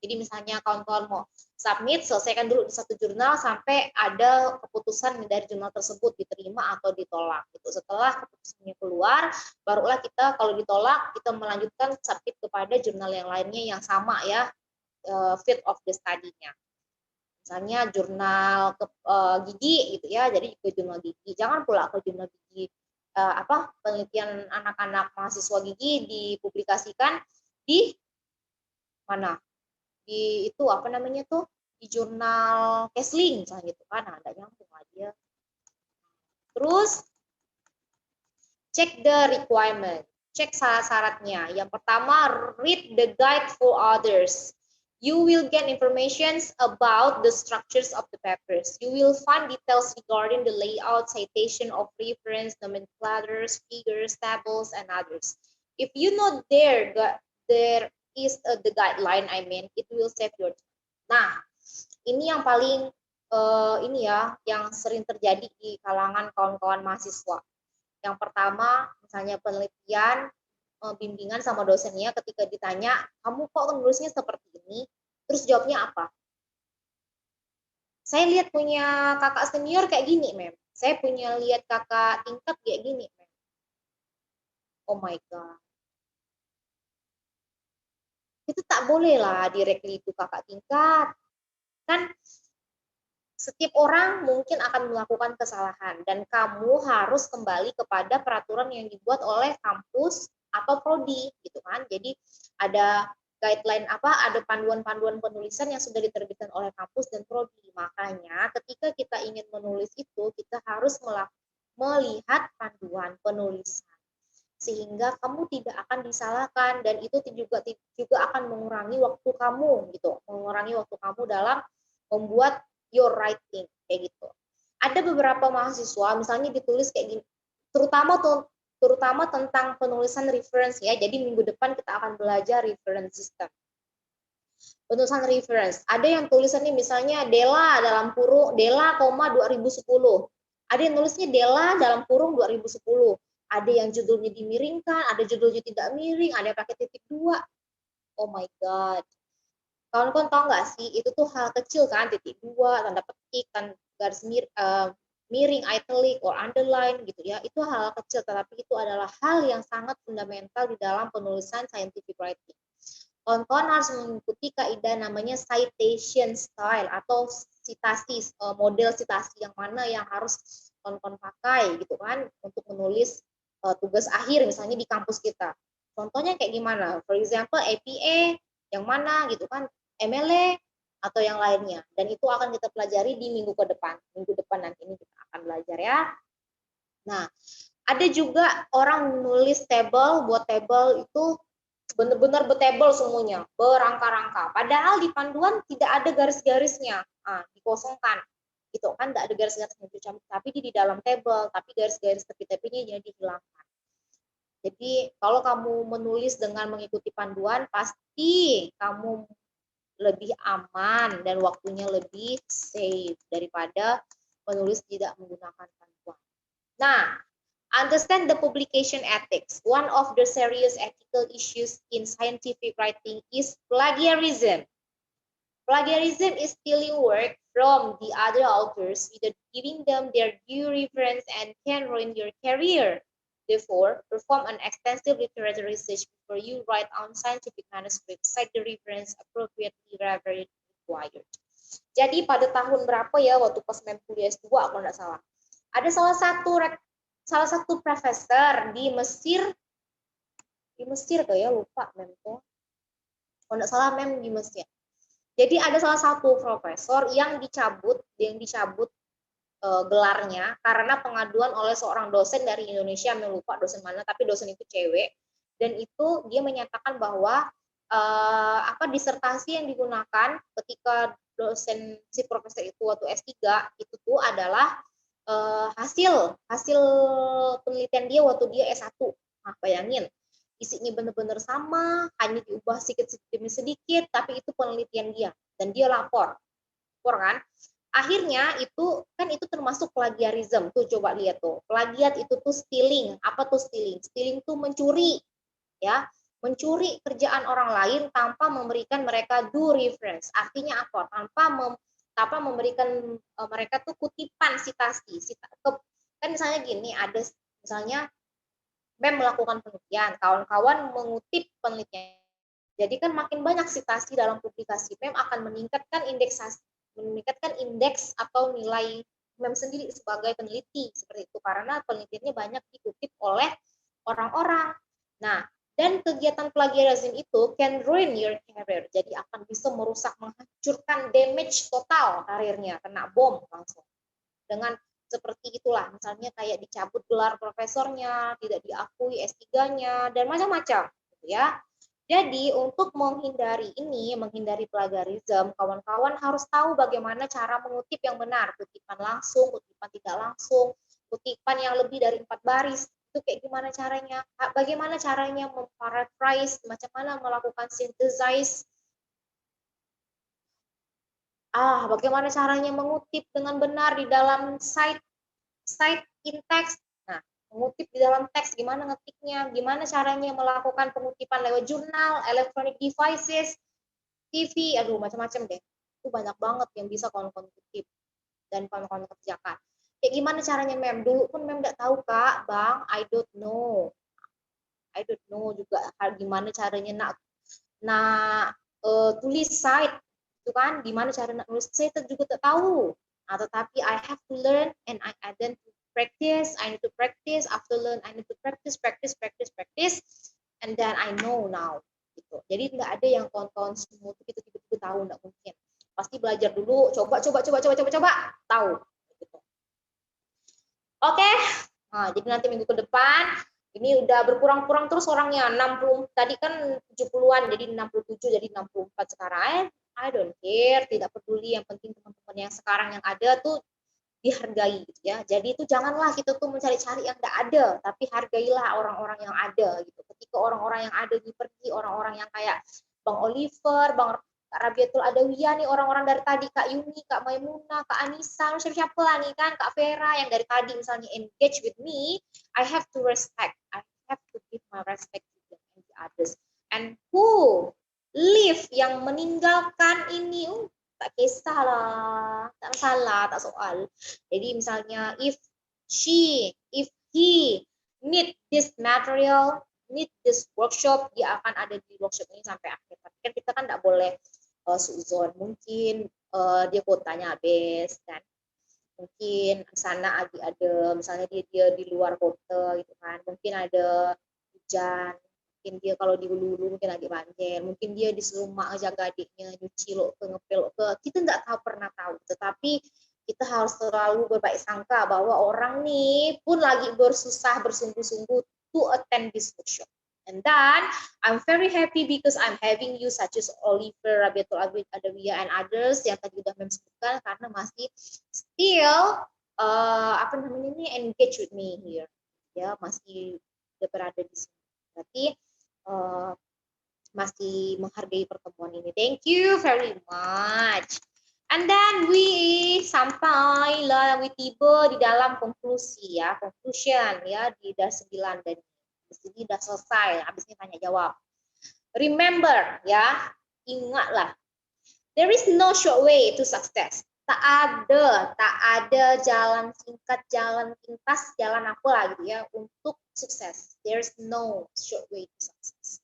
Jadi misalnya kawan-kawan mau submit, selesaikan dulu di satu jurnal sampai ada keputusan dari jurnal tersebut diterima atau ditolak. Gitu. Setelah keputusannya keluar, barulah kita kalau ditolak, kita melanjutkan submit kepada jurnal yang lainnya yang sama ya, fit of the study-nya. Misalnya jurnal gigi gitu ya, jadi ke jurnal gigi. Jangan pula ke jurnal gigi penelitian anak-anak mahasiswa gigi dipublikasikan di mana? Di itu di jurnal Kesling misalnya gitu kan, ada nyambung aja. Terus cek the requirement, cek syarat-syaratnya. Yang pertama, read the guide for others. You will get information about the structures of the papers. You will find details regarding the layout, citation of reference, nomenclatures, figures, tables, and others. If you know there is the guideline, it will save your time. Nah, ini yang paling yang sering terjadi di kalangan kawan-kawan mahasiswa. Yang pertama, misalnya penelitian, bimbingan sama dosennya ketika ditanya, kamu kok nulisnya seperti ini? Terus jawabnya apa? Saya lihat punya kakak senior kayak gini, Mem. Saya punya lihat kakak tingkat kayak gini, Mem. Oh my God. Itu tak boleh lah directly itu kakak tingkat. Kan setiap orang mungkin akan melakukan kesalahan dan kamu harus kembali kepada peraturan yang dibuat oleh kampus atau prodi gitu kan. Jadi ada guideline ada panduan-panduan penulisan yang sudah diterbitkan oleh kampus dan prodi. Makanya ketika kita ingin menulis itu kita harus melihat panduan penulisan sehingga kamu tidak akan disalahkan dan itu juga akan mengurangi waktu kamu gitu, mengurangi waktu kamu dalam membuat your writing kayak gitu. Ada beberapa mahasiswa misalnya ditulis kayak gini, terutama tentang penulisan reference ya. Jadi minggu depan kita akan belajar reference system. Penulisan reference, ada yang tulisannya misalnya Dela dalam kurung Dela, 2010. Ada yang nulisnya Dela dalam kurung 2010. Ada yang judulnya dimiringkan, ada judulnya tidak miring, ada yang pakai titik 2. Oh my God. Kawan-kawan tahu nggak sih, itu tuh hal kecil kan, titik 2, tanda petik, kan garis miring, italic, or underline gitu ya. Itu hal kecil, tetapi itu adalah hal yang sangat fundamental di dalam penulisan scientific writing. Kawan-kawan harus mengikuti kaidah namanya citation style atau sitasi, model sitasi yang mana yang harus kawan-kawan pakai gitu kan untuk menulis tugas akhir misalnya di kampus kita. Contohnya kayak gimana? For example, APA yang mana gitu kan, MLA atau yang lainnya. Dan itu akan kita pelajari di minggu depan. Minggu depan nanti ini kita akan belajar ya. Nah, ada juga orang nulis table, buat table itu benar-benar betable semuanya, berangka-rangka. Padahal di panduan tidak ada garis-garisnya, dikosongkan. Gitu kan, tidak ada garis-garisnya, tapi di dalam table, tapi garis-garis tepi-tepinya jadi dihilangkan. Jadi kalau kamu menulis dengan mengikuti panduan, pasti kamu lebih aman dan waktunya lebih safe daripada menulis tidak menggunakan panduan. Nah, understand the publication ethics. One of the serious ethical issues in scientific writing is plagiarism. Plagiarism is stealing work from the other authors without giving them their due reference and can ruin your career. Therefore, perform an extensive literature research before you write on scientific manuscripts. Cite the reference appropriately wherever required. Jadi pada tahun berapa ya waktu pas kuliah S2 kalau nggak salah. Ada salah satu profesor di Mesir kayak lupa mem tuh. Kalau nggak salah mem di Mesir. Jadi ada salah satu profesor yang dicabut gelarnya karena pengaduan oleh seorang dosen dari Indonesia, lupa dosen mana, tapi dosen itu cewek, dan itu dia menyatakan bahwa disertasi yang digunakan ketika dosen si profesor itu waktu S3 itu tuh adalah hasil penelitian dia waktu dia S1. Nah, bayangin, isinya benar-benar sama, hanya diubah sedikit demi sedikit, tapi itu penelitian dia dan dia lapor kan. Akhirnya itu termasuk plagiarism tuh, coba lihat tuh. Plagiat itu tuh stealing. Apa tuh stealing? Stealing tuh mencuri, ya, mencuri kerjaan orang lain tanpa memberikan mereka due reference. Artinya apa? Tanpa memberikan mereka tuh kutipan sitasi. Kan misalnya gini, ada misalnya BEM melakukan penelitian, kawan-kawan mengutip penelitian. Jadi kan makin banyak sitasi dalam publikasi, BEM akan meningkatkan indeks atau nilai BEM sendiri sebagai peneliti seperti itu karena penelitiannya banyak dikutip oleh orang-orang. Nah, dan kegiatan plagiarism itu can ruin your career. Jadi akan bisa merusak, menghancurkan, damage total karirnya, kena bom langsung. Dengan seperti itulah, misalnya kayak dicabut gelar profesornya, tidak diakui S3-nya, dan macam-macam, gitu ya. Jadi untuk menghindari plagiarisme, kawan-kawan harus tahu bagaimana cara mengutip yang benar, kutipan langsung, kutipan tidak langsung, kutipan yang lebih dari 4 baris, itu kayak gimana caranya, bagaimana caranya memparaphrase, macam mana melakukan synthesize, bagaimana caranya mengutip dengan benar di dalam cite in text. Nah, Mengutip di dalam teks, gimana ngetiknya, gimana caranya melakukan pengutipan lewat jurnal, electronic devices, TV, aduh macam-macam deh. Itu banyak banget yang bisa kawan-kawan kutip dan kawan-kawan kerjakan. Kayak gimana caranya mem? Dulu pun mem nggak tahu kak, bang, I don't know juga gimana caranya tulis site itu kan, gimana cara nak nulis saya juga tak tahu. Nah, tetapi I have to learn and I then to practice. I need to practice. After learn, I need to practice, and then I know now. Gitu. Jadi nggak ada yang kawan-kawan semua itu tiba-tiba tahu, nggak mungkin. Pasti belajar dulu, coba, tahu. Gitu. Oke, nah, jadi nanti minggu ke depan ini udah berkurang-kurang terus orangnya, 60 tadi kan 70-an jadi 67 jadi 64 sekarang. I don't care, tidak peduli, yang penting teman-teman yang sekarang yang ada tuh dihargai gitu ya. Jadi itu janganlah kita tuh mencari-cari yang enggak ada, tapi hargailah orang-orang yang ada gitu. Ketika orang-orang yang ada pergi, orang-orang yang kayak Bang Oliver, Bang Kak Rabiatul Adawiyah nih, orang-orang dari tadi, Kak Yuni, Kak Maimunah, Kak Anissa, siapa-siapa lah nih kan, Kak Vera yang dari tadi misalnya engage with me, I have to respect, I have to give my respect to them and the others. And who live yang meninggalkan ini, tak kisahlah, tak masalah, tak soal. Jadi misalnya if he need this material, need this workshop, dia akan ada di workshop ini sampai akhir. Tapi kan kita kan tidak boleh suzon, mungkin dia kuotanya habis kan, mungkin di sana ada misalnya dia di luar kota gitu kan, mungkin ada hujan, mungkin dia kalau di hulu mungkin lagi banjir, mungkin dia di rumah jaga adiknya nyuci lo ke ngepel ke, kita nggak pernah tahu. Tetapi kita harus selalu berbaik sangka bahwa orang nih pun lagi bersusah bersungguh-sungguh to attend this workshop. And then I'm very happy because I'm having you such as Oliver, Rabiatul Adawiyah and others yang tadi udah sebutkan, karena masih still engage with me here, ya masih berada di sini. Berarti masih menghargai pertemuan ini. Thank you very much. And then we tiba di dalam konklusi ya, conclusion ya di das 9 dan di sini udah selesai. Habis ini tanya jawab. Remember ya, ingatlah. There is no short way to success. Tak ada jalan singkat, jalan pintas, jalan apa lah gitu ya untuk sukses. There is no short way to success.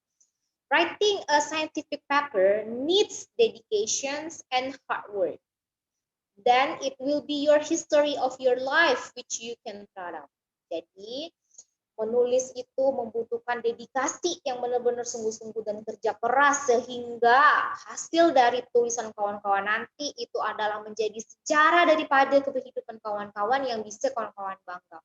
Writing a scientific paper needs dedications and hard work. Then it will be your history of your life which you can proud of. Jadi menulis itu membutuhkan dedikasi yang benar-benar sungguh-sungguh dan kerja keras, sehingga hasil dari tulisan kawan-kawan nanti itu adalah menjadi sejarah daripada kehidupan kawan-kawan yang bisa kawan-kawan bangga.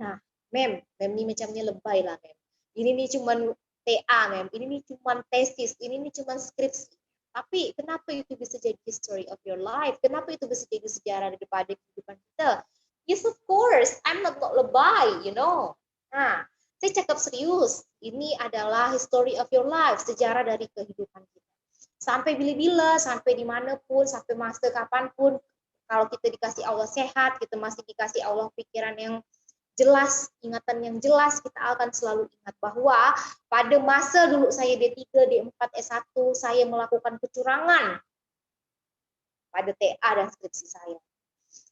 Nah, mem ini macamnya lebay lah mem. Ini nih cuman TA mem, ini nih cuman tesis, ini nih cuman skripsi. Tapi kenapa itu bisa jadi history of your life? Kenapa itu bisa jadi sejarah daripada kehidupan kita? Yes, of course. I'm not lebay, you know. Nah, saya cakap serius. Ini adalah history of your life, sejarah dari kehidupan kita. Sampai bila-bila, sampai dimanapun, sampai masa kapanpun, kalau kita dikasih Allah sehat, kita masih dikasih Allah pikiran yang jelas, ingatan yang jelas, kita akan selalu ingat bahwa pada masa dulu saya D3, D4, S1, saya melakukan kecurangan pada TA dan skripsi saya.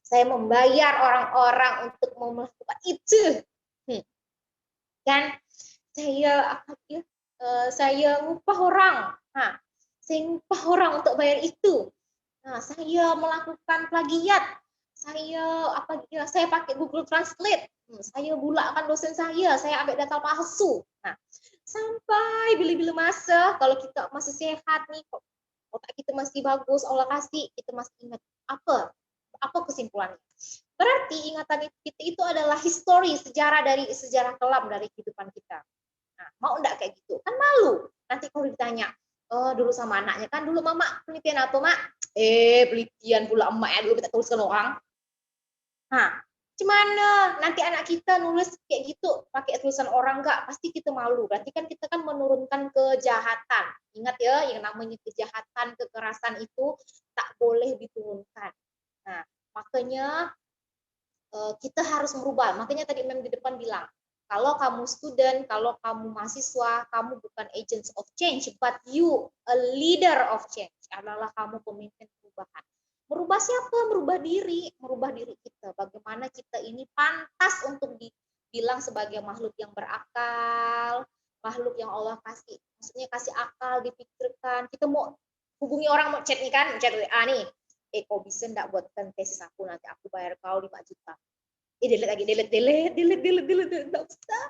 Saya membayar orang-orang untuk melakukan itu. Dan saya ngupah orang. Saya ngupah orang untuk bayar itu. Saya melakukan plagiat. Saya pakai Google Translate. Saya bulakkan dosen saya ambil data palsu. Sampai bila-bila masa, kalau kita masih sehat nih, otak kita masih bagus, Allah kasih, kita masih ingat apa kesimpulannya. Berarti ingatan kita itu adalah histori, sejarah kelam dari kehidupan kita. Mau enggak kayak gitu? Kan malu. Nanti kalau ditanya, dulu sama anaknya, kan dulu mama penelitian apa, mak? Penelitian pula emak ya, dulu kita tuliskan orang. Gimana nanti anak kita nulis kayak gitu pakai tulisan orang enggak? Pasti kita malu. Berarti kan kita kan menurunkan kejahatan. Ingat ya, yang namanya kejahatan, kekerasan itu tak boleh diturunkan. Makanya kita harus merubah. Makanya tadi Mem di depan bilang, kalau kamu student, kalau kamu mahasiswa, kamu bukan agents of change, but you a leader of change. Adalah kamu pemimpin perubahan. Merubah siapa? Merubah diri kita. Bagaimana kita ini pantas untuk dibilang sebagai makhluk yang berakal, makhluk yang Allah kasih, maksudnya kasih akal, dipikirkan. Kita mau hubungi orang, mau chat nih kan, chat WA nih. Kok bisa enggak buatkan tesis aku, nanti aku bayar kau 5 juta. Delete lagi, delete, enggak usah.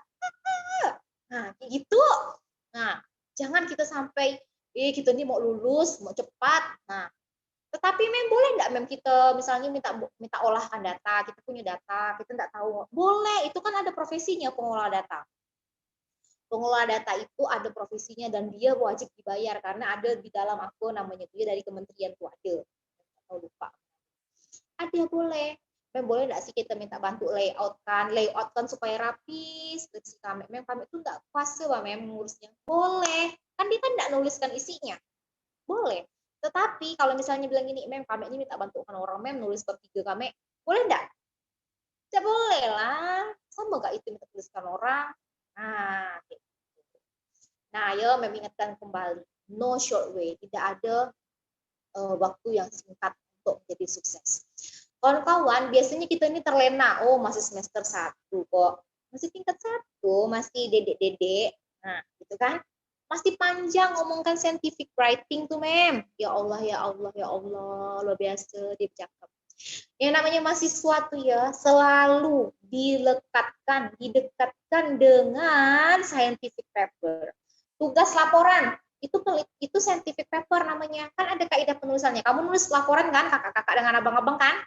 Nah, kayak gitu. Nah, jangan kita sampai kita ini mau lulus, mau cepat. Nah, tetapi Mem boleh enggak Mem kita misalnya minta olahan data, kita punya data, kita enggak tahu. Boleh, itu kan ada profesinya pengelola data. Pengelola data itu ada profesinya dan dia wajib dibayar karena ada di dalam akun namanya dia dari kementerian tuh ada. Atau lupa. Ada boleh. Mem boleh nggak sih kita minta bantu layout kan supaya rapi skripsi kami. Mem kami itu nggak fase Mem ngurusnya. Boleh. Kan dia kan nggak nuliskan isinya. Boleh. Tetapi kalau misalnya bilang gini, Mem kami ini minta bantuan orang Mem nulis bab 3 kami. Boleh nggak? Tidak boleh lah. Sama nggak itu minta tuliskan orang? Nah, gitu. Nah, ayo Mem ingatkan kembali. No short way. Tidak ada waktu yang singkat untuk jadi sukses. Kawan-kawan, biasanya kita ini terlena, masih semester 1 kok. Masih tingkat 1, masih dedek-dedek. Nah, gitu kan? Masih panjang ngomongkan scientific writing tuh, Mem. Ya Allah, ya Allah, ya Allah, luar biasa dia cakep. Yang namanya mahasiswa tuh ya, selalu didekatkan dengan scientific paper. Tugas laporan, itu scientific paper namanya. Kan ada kaidah penulisannya. Kamu nulis laporan kan, kakak-kakak dengan abang-abang kan?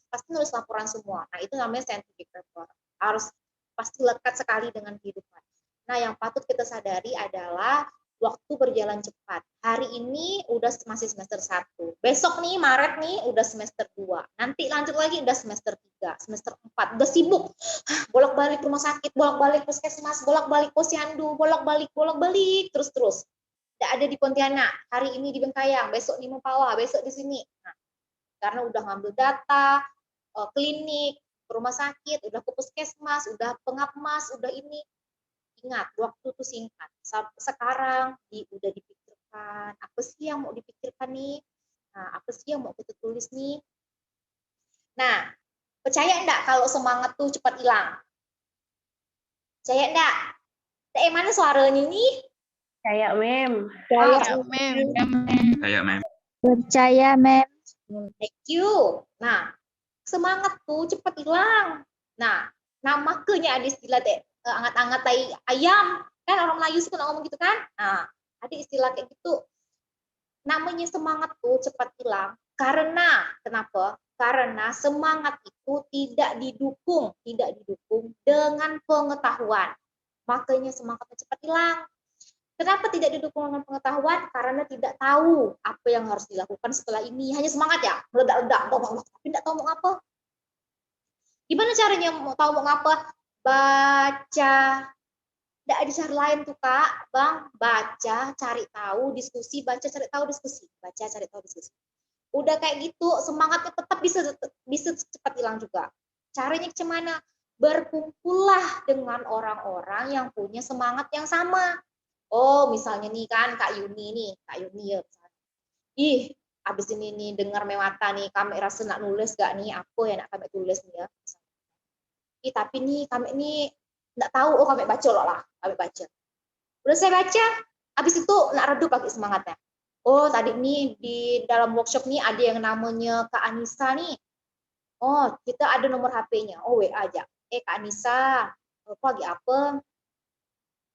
Pasti nulis laporan semua. Nah, itu namanya scientific paper. Harus pasti lekat sekali dengan kehidupan. Nah, yang patut kita sadari adalah waktu berjalan cepat. Hari ini udah masih semester 1. Besok nih, Maret nih, udah semester 2. Nanti lanjut lagi udah semester 3, semester 4. Udah sibuk. Bolak-balik rumah sakit, bolak-balik puskesmas, bolak-balik posyandu, bolak-balik, terus-terus. Tidak ada di Pontianak. Hari ini di Bengkayang, besok di Mempawah, besok di sini. Nah, karena udah ngambil data, klinik, rumah sakit, udah ke puskesmas, udah pengapmas, udah ini. Ingat, waktu itu singkat. Sekarang udah dipikirkan, apa sih yang mau dipikirkan nih? Nah, apa sih yang mau kita tulis nih? Nah, percaya enggak kalau semangat tuh cepat hilang? Percaya enggak? Mana suaranya nih? Kayak Mem. Kayak Mem. Kayak Mem. Percaya, Mem. Thank you. Nah, semangat tuh cepat hilang. Nah, makanya ada istilah angat-angat tai ayam. Kan orang Melayu suka ngomong gitu kan? Nah, ada istilah kayak gitu. Namanya semangat tuh cepat hilang. Karena, kenapa? Karena semangat itu tidak didukung dengan pengetahuan. Makanya semangatnya cepat hilang. Kenapa tidak didukung dengan pengetahuan? Karena tidak tahu apa yang harus dilakukan setelah ini. Hanya semangat ya, meledak-ledak, tapi tidak tahu mau apa. Gimana caranya mau tahu mau apa? Baca. Tidak ada cara lain tuh Kak, Bang. Baca, cari tahu, diskusi, baca, cari tahu, diskusi. Baca, cari tahu, diskusi. Udah kayak gitu, semangatnya tetap bisa cepat hilang juga. Caranya gimana? Berkumpullah dengan orang-orang yang punya semangat yang sama. Oh, misalnya nih kan Kak Yuni ya. Ih, abis ini nih dengar Mewata nih, kami rasa nak nulis gak nih, aku yang nak kami tulis nih ya. Tapi nih kami ini nggak tahu, kami baca loh lah, kami baca. Udah saya baca, abis itu nak redup lagi semangatnya. Oh, tadi nih di dalam workshop nih ada yang namanya Kak Anissa nih. Oh, kita ada nomor HP-nya. Oh, WA aja. Kak Anissa, lagi apa?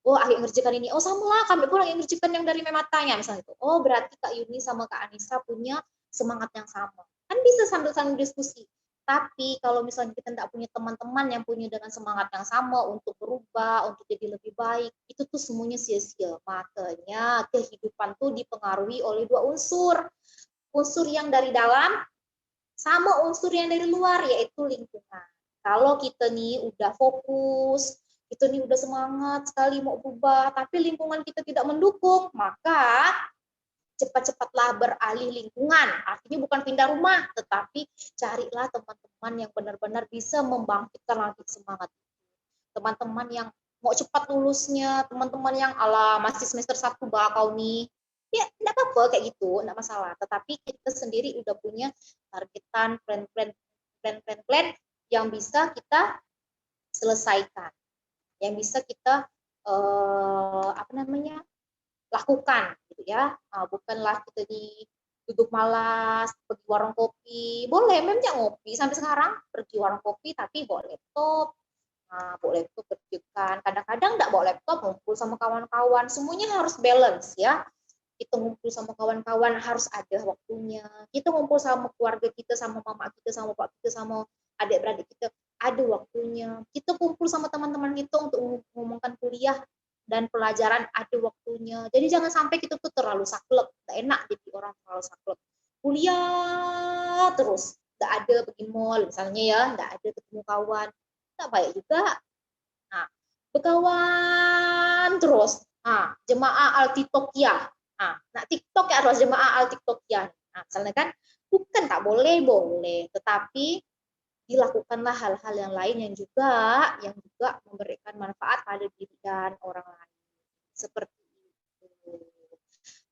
Oh, akhir ngerjakan ini. Oh, sama lah, kami pun lagi ngerjakan yang dari mematanya misalnya itu. Oh, berarti Kak Yuni sama Kak Anissa punya semangat yang sama. Kan bisa sambil diskusi. Tapi kalau misalnya kita tidak punya teman-teman yang punya dengan semangat yang sama untuk berubah, untuk jadi lebih baik, itu tuh semuanya sia-sia. Makanya kehidupan tuh dipengaruhi oleh 2 unsur. Unsur yang dari dalam sama unsur yang dari luar, yaitu lingkungan. Kalau kita nih udah fokus, kita nih udah semangat sekali mau berubah, tapi lingkungan kita tidak mendukung, maka cepat-cepatlah beralih lingkungan. Artinya bukan pindah rumah, tetapi carilah teman-teman yang benar-benar bisa membangkitkan lagi semangat. Teman-teman yang mau cepat lulusnya, teman-teman yang ala masih semester 1 bakal nih. Ya, enggak apa-apa kayak gitu, enggak masalah. Tetapi kita sendiri udah punya targetan, plan yang bisa kita selesaikan, yang bisa kita lakukan gitu ya. Bukanlah kita duduk malas pergi warung kopi. Boleh memang ngopi sampai sekarang, pergi warung kopi tapi bawa laptop. Bawa laptop kerjakan. Kadang-kadang enggak bawa laptop, ngumpul sama kawan-kawan. Semuanya harus balance ya. Kita ngumpul sama kawan-kawan harus ada waktunya. Kita ngumpul sama keluarga kita, sama mama kita, sama bapak kita, sama adik-beradik kita, ada waktunya. Kita kumpul sama teman-teman kita untuk ngomongkan kuliah dan pelajaran, ada waktunya. Jadi jangan sampai kita tuh terlalu saklek. Nggak enak jadi orang terlalu saklek. Kuliah terus, nggak ada pergi mall misalnya ya, nggak ada ketemu kawan. Nggak baik juga. Nah, berkawan terus. Jemaah al-TikTokiyah. Nah, TikTok ya harus jemaah al-TikTokiyah. Nah, misalnya kan, bukan tak boleh, tetapi dilakukanlah hal-hal yang lain yang juga memberikan manfaat pada diri dan orang lain. Seperti itu.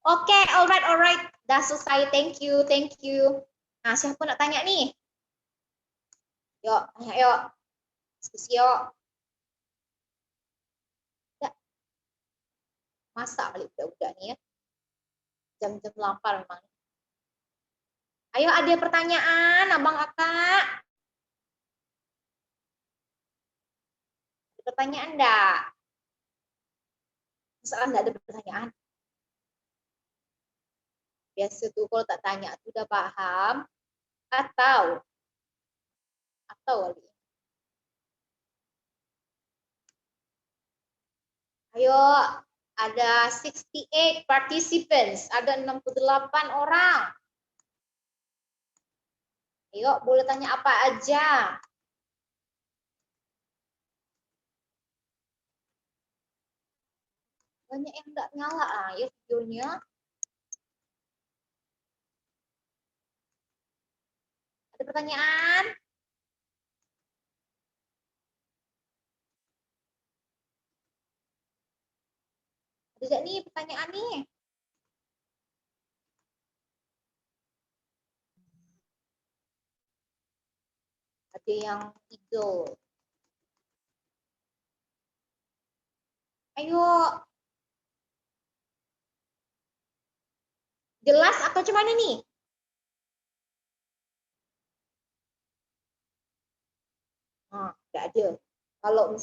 Oke, alright. Dah selesai. Thank you. Nah, siapa nak tanya nih? Yuk, tanya yuk. Diskusi yuk. Ya. Masa kali udah nih ya. Jam-jam 8 memang. Ayo, ada pertanyaan, abang kakak? Ada pertanyaan enggak? Misalnya enggak ada pertanyaan. Biasa tuh kalau tak tanya tuh udah paham atau ayo, ada 68 participants, ada 68 orang. Ayo, boleh tanya apa aja. Banyak yang enggak nyala ya videonya. Ada pertanyaan? Ada enggak nih pertanyaan nih? Ada yang eagle. Ayo. Jelas atau cuman nih? Enggak ada. Kalau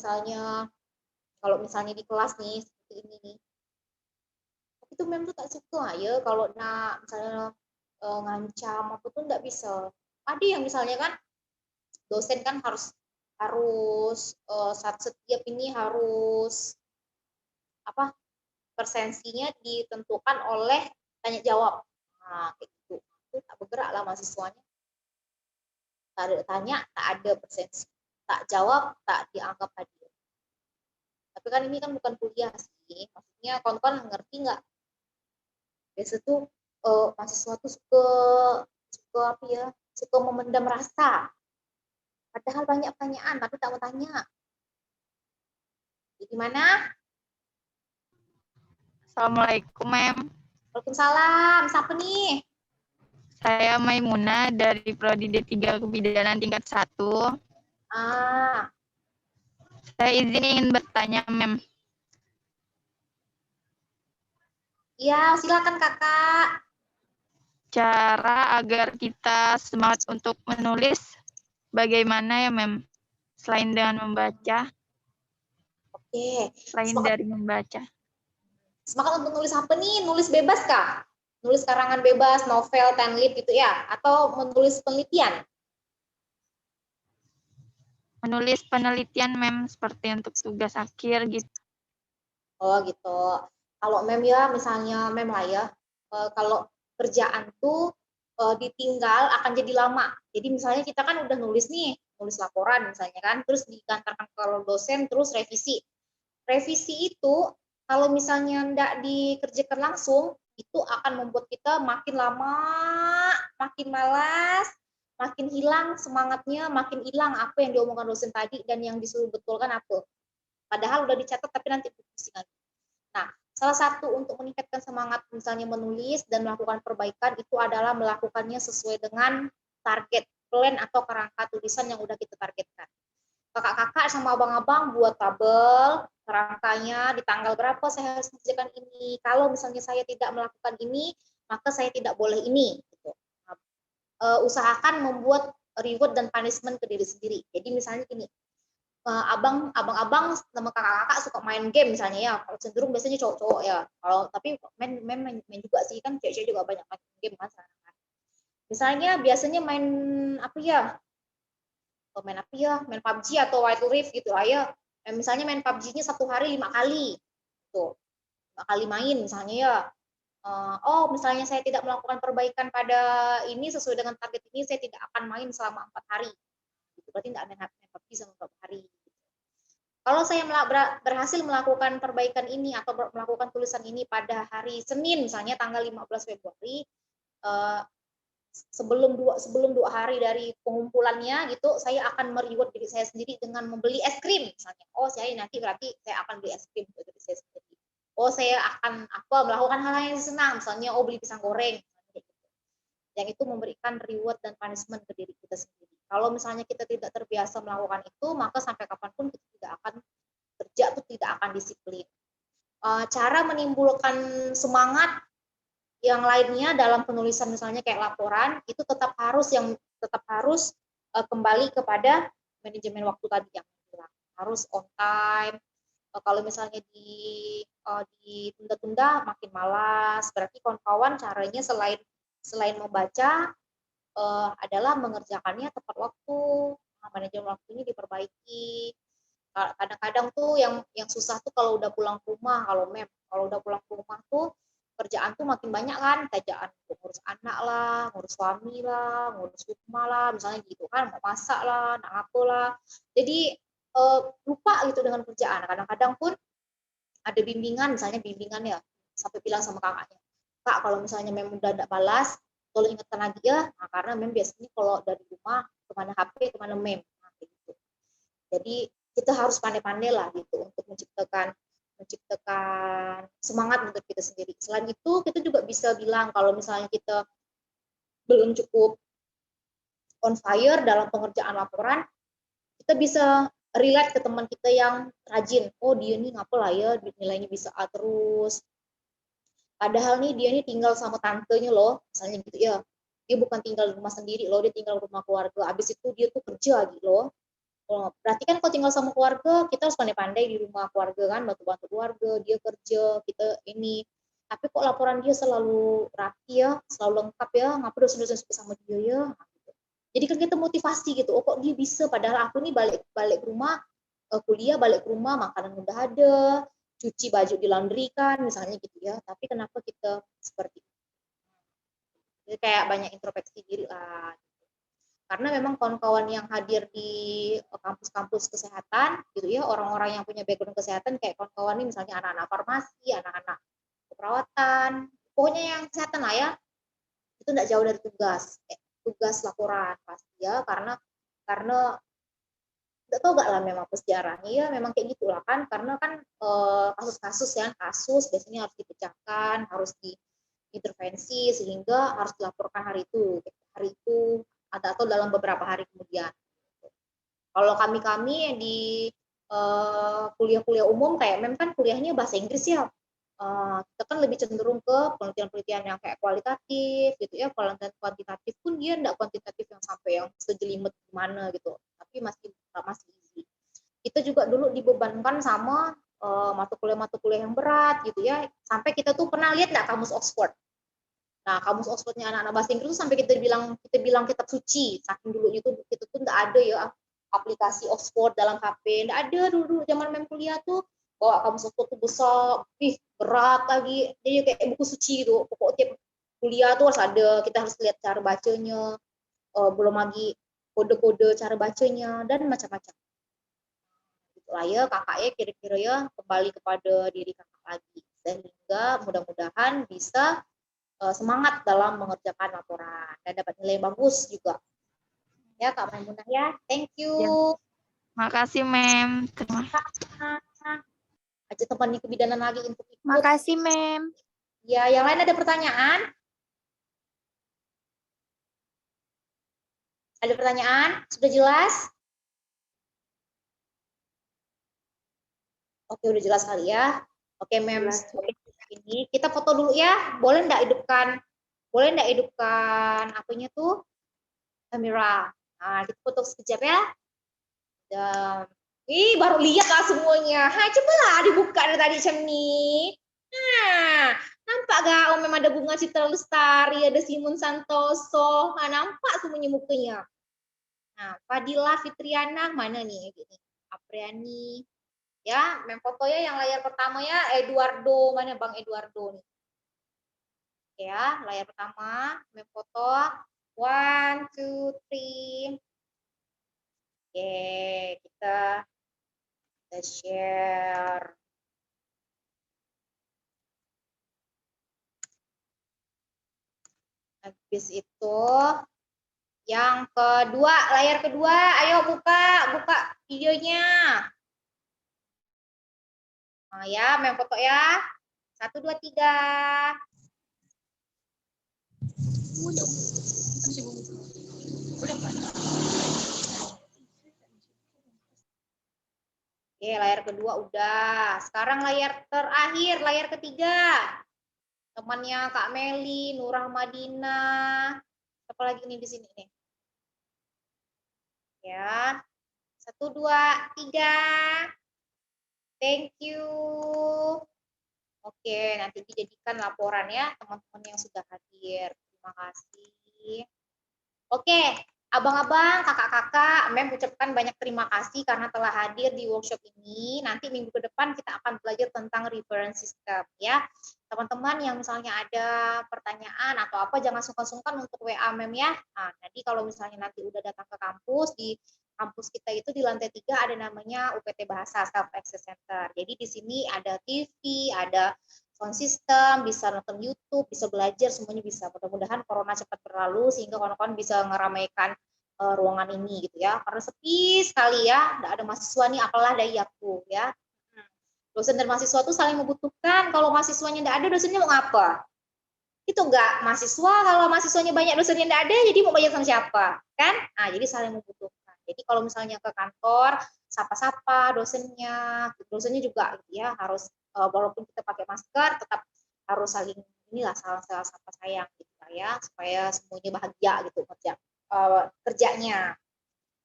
misalnya di kelas nih seperti ini nih. Tapi tuh memang tuh tak suka ya kalau misalnya ngancam apa tuh enggak bisa. Ada yang misalnya kan dosen kan harus saat setiap ini harus persensinya ditentukan oleh tanya jawab. Kayak gitu. Itu tak bergerak lah mahasiswanya. Tak ada tanya, tak ada persensi. Tak jawab, tak dianggap hadir. Tapi kan ini kan bukan kuliah sih. Maksudnya kawan-kawan ngerti nggak? Biasa tuh mahasiswa tuh suka memendam rasa. Padahal banyak pertanyaan, tapi tak mau tanya. Jadi gimana? Assalamualaikum, Mem. Waalaikumsalam. Siapa nih? Saya Maimunah dari Prodi D3 Kebidanan tingkat 1. Saya izin ingin bertanya, Mem. Iya, silakan kakak. Cara agar kita semangat untuk menulis, bagaimana ya, Mem? Selain dengan membaca. Oke. Selain dari membaca. Semangat untuk nulis apa nih? Nulis bebas kah? Nulis karangan bebas, novel, 10 lit gitu ya? Atau menulis penelitian? Menulis penelitian, Mem, seperti untuk tugas akhir gitu. Oh gitu. Kalau Mem ya, misalnya Mem lah ya, kalau kerjaan tuh ditinggal akan jadi lama. Jadi misalnya kita kan udah nulis nih, nulis laporan misalnya kan, terus dikantarkan ke dosen, terus revisi. Revisi itu kalau misalnya enggak dikerjakan langsung, itu akan membuat kita makin lama makin malas, makin hilang semangatnya, makin hilang apa yang diomongkan dosen tadi dan yang disuruh betulkan apa. Padahal udah dicatat tapi nanti pusing lagi. Nah, salah satu untuk meningkatkan semangat misalnya menulis dan melakukan perbaikan itu adalah melakukannya sesuai dengan target plan atau kerangka tulisan yang udah kita targetkan. Kakak-kakak sama abang-abang buat tabel kerangkanya di tanggal berapa saya harus mengerjakan ini. Kalau misalnya saya tidak melakukan ini, maka saya tidak boleh ini. Gitu. Usahakan membuat reward dan punishment ke diri sendiri. Jadi misalnya gini, abang-abang sama kakak-kakak suka main game misalnya ya, kalau cenderung biasanya cowok-cowok ya, kalau tapi main juga sih kan, cewek-cewek juga banyak main game kan. Misalnya biasanya main apa ya, main PUBG atau Wild Rift gitu lah ya. Misalnya main PUBG-nya satu hari 5 kali, tuh 5 kali main misalnya ya. Oh misalnya saya tidak melakukan perbaikan pada ini sesuai dengan target ini, saya tidak akan main selama 4 hari. Gitu. Berarti tidak main PUBG selama 4 hari. Kalau saya berhasil melakukan perbaikan ini atau melakukan tulisan ini pada hari Senin misalnya tanggal 15 Februari, sebelum dua hari dari pengumpulannya gitu, saya akan mereward diri saya sendiri dengan membeli es krim misalnya. Oh saya nanti berarti saya akan beli es krim untuk diri saya sendiri. Oh saya akan melakukan hal yang senang misalnya, oh beli pisang goreng misalnya, gitu. Yang itu memberikan reward dan punishment ke diri kita sendiri. Kalau misalnya kita tidak terbiasa melakukan itu, maka sampai kapanpun kita tidak akan kerja itu tidak akan disiplin. Cara menimbulkan semangat yang lainnya dalam penulisan misalnya kayak laporan itu tetap harus kembali kepada manajemen waktu tadi yang bilang harus on time. Kalau misalnya ditunda-tunda makin malas, berarti kawan-kawan caranya selain membaca adalah mengerjakannya tepat waktu. Manajemen waktunya diperbaiki. Kadang-kadang tuh yang susah tuh kalau udah pulang ke rumah, kalau udah pulang ke rumah tuh kerjaan tuh makin banyak kan, kerjaan ngurus anak lah, ngurus suami lah, ngurus rumah lah, misalnya gitu kan, mau masak lah, nak apa lah. Jadi lupa gitu dengan kerjaan. Kadang-kadang pun ada bimbingan, misalnya bimbingan ya, sampai bilang sama kakaknya, Kak kalau misalnya memang udah tidak balas, tolong ingatkan lagi ya, nah, karena memang biasanya kalau dari rumah kemana HP, kemana mem, nah, gitu. Jadi kita harus pandai-pandai lah gitu untuk menciptakan semangat untuk kita sendiri. Selain itu kita juga bisa bilang kalau misalnya kita belum cukup on fire dalam pengerjaan laporan, kita bisa relate ke teman kita yang rajin. Oh dia nih ngapa lah ya nilainya bisa A terus. Padahal nih dia nih tinggal sama tantenya loh, misalnya gitu ya. Dia bukan tinggal di rumah sendiri loh, dia tinggal di rumah keluarga. Abis itu dia tuh kerja gitu loh. Berarti kan kalau tinggal sama keluarga, kita harus pandai-pandai di rumah keluarga kan, bantu-bantu keluarga, dia kerja, kita ini. Tapi kok laporan dia selalu rapi ya, selalu lengkap ya, ngapa dosen-dosen suka sama dia ya. Jadi kan kita motivasi gitu, oh kok dia bisa, padahal aku nih balik ke rumah, kuliah balik ke rumah, makanan udah ada, cuci baju di laundry kan, misalnya gitu ya. Tapi kenapa kita seperti itu? Jadi kayak banyak introspeksi diri lah. Karena memang kawan-kawan yang hadir di kampus-kampus kesehatan gitu ya, orang-orang yang punya background kesehatan kayak kawan-kawan ini misalnya anak-anak farmasi, anak-anak keperawatan, pokoknya yang kesehatan lah ya, itu tidak jauh dari tugas laporan pasti ya, karena tidak tahu gak lah memang sejarahnya ya memang kayak gitulah kan, karena kan kasus-kasus ya, kasus biasanya harus dipecahkan, harus diintervensi sehingga harus dilaporkan hari itu atau dalam beberapa hari kemudian. Kalau kami di kuliah-kuliah umum kayak memang kan kuliahnya bahasa Inggris ya, kita kan lebih cenderung ke penelitian-penelitian yang kayak kualitatif gitu ya. Kalau kuantitatif pun dia enggak kuantitatif yang sampai yang sejelimet gimana gitu, tapi masih easy. Kita juga dulu dibebankan sama mata kuliah yang berat gitu ya, sampai kita tuh pernah lihat nggak kamus Oxford. Nah, kamus Oxfordnya anak-anak bahasa Inggris itu sampai kita bilang kitab suci. Saking dulunya tuh kita tuh nggak ada ya aplikasi Oxford dalam HP, nggak ada dulu zaman mem kuliah tuh. Bawa kamus Oxford tuh besar, berat lagi. Jadi kayak buku suci gitu. Pokoknya tiap kuliah tuh harus ada. Kita harus lihat cara bacanya, belum lagi kode-kode cara bacanya dan macam-macam. Itulah ya kakak ya, kira-kira ya kembali kepada diri kakak lagi. sehingga mudah-mudahan bisa semangat dalam mengerjakan laporan dan dapat nilai bagus juga. Ya Kak Maimunah ya, thank you. Makasih, Mem. Terima Ajak teman di kebidanan lagi untuk ikut. Makasih, Mem. Ya, yang lain ada pertanyaan? Ada pertanyaan? Sudah jelas? Oke, udah jelas kali ya. Oke, Mem. Ini kita foto dulu ya. Boleh nggak hidupkan apanya tuh? Kamera. Nah, kita foto sekejap ya. Dan baru lihat lah semuanya. Hai, cobalah dibuka dari tadi macam ni. Nah, nampak gak? Oh, memang ada Bunga Citra Lestari, ada Simon Santoso. Nah, nampak semuanya mukanya. Nah, Fadila Fitriana mana nih? Gini. Apriani. Ya, foto ya yang layar pertama ya, Eduardo. Mana Bang Eduardo nih? Ya, layar pertama, foto. 1, 2, 3. Oke, kita share. Habis itu yang kedua, layar kedua, ayo buka videonya. Nah, ya, foto ya. 1, 2, 3. Oke, layar kedua udah. Sekarang layar terakhir, layar ketiga. Temannya Kak Meli, Nurah Madina. Apa lagi nih di sini nih? Ya. 1, 2, 3. Thank you. Oke, nanti dijadikan laporan ya teman-teman yang sudah hadir. Terima kasih. Oke, abang-abang, kakak-kakak, Mem ucapkan banyak terima kasih karena telah hadir di workshop ini. Nanti minggu ke depan kita akan belajar tentang reference system ya. Teman-teman yang misalnya ada pertanyaan atau apa, jangan sungkan-sungkan untuk WA Mem ya. Nah, nanti kalau misalnya nanti udah datang ke kampus, di kampus kita itu di lantai 3 ada namanya UPT Bahasa Self Access Center. Jadi di sini ada TV, ada sound system, bisa nonton YouTube, bisa belajar, semuanya bisa. Mudah-mudahan corona cepat berlalu sehingga kawan-kawan bisa meramaikan ruangan ini gitu ya. Karena sepi sekali ya, tidak ada mahasiswa nih, apalah daya aku ya. Dosen dan mahasiswa itu saling membutuhkan. Kalau mahasiswanya tidak ada, dosennya mau apa? Itu enggak mahasiswa, kalau mahasiswanya banyak, dosennya tidak ada, jadi mau belajar sama siapa? Kan? Nah, jadi saling membutuhkan. Jadi kalau misalnya ke kantor, sapa-sapa dosennya juga gitu ya, harus walaupun kita pakai masker, tetap harus saling inilah saling sapa sayang gitu ya, supaya semuanya bahagia gitu kerjanya.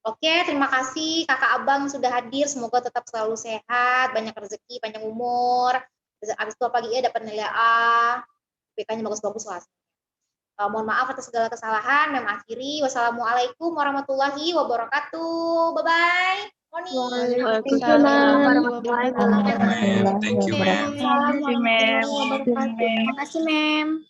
Oke, terima kasih kakak abang sudah hadir, semoga tetap selalu sehat, banyak rezeki, panjang umur. Habis itu pagi ya dapat nilai A, PK-nya bagus-bagus lah. Mohon maaf atas segala kesalahan. Mem akhiri. Wassalamualaikum warahmatullahi wabarakatuh. Bye-bye. Waalaikumsalam warahmatullahi wabarakatuh. Thank you, Mem. Terima kasih, Mem. Terima kasih, Mem.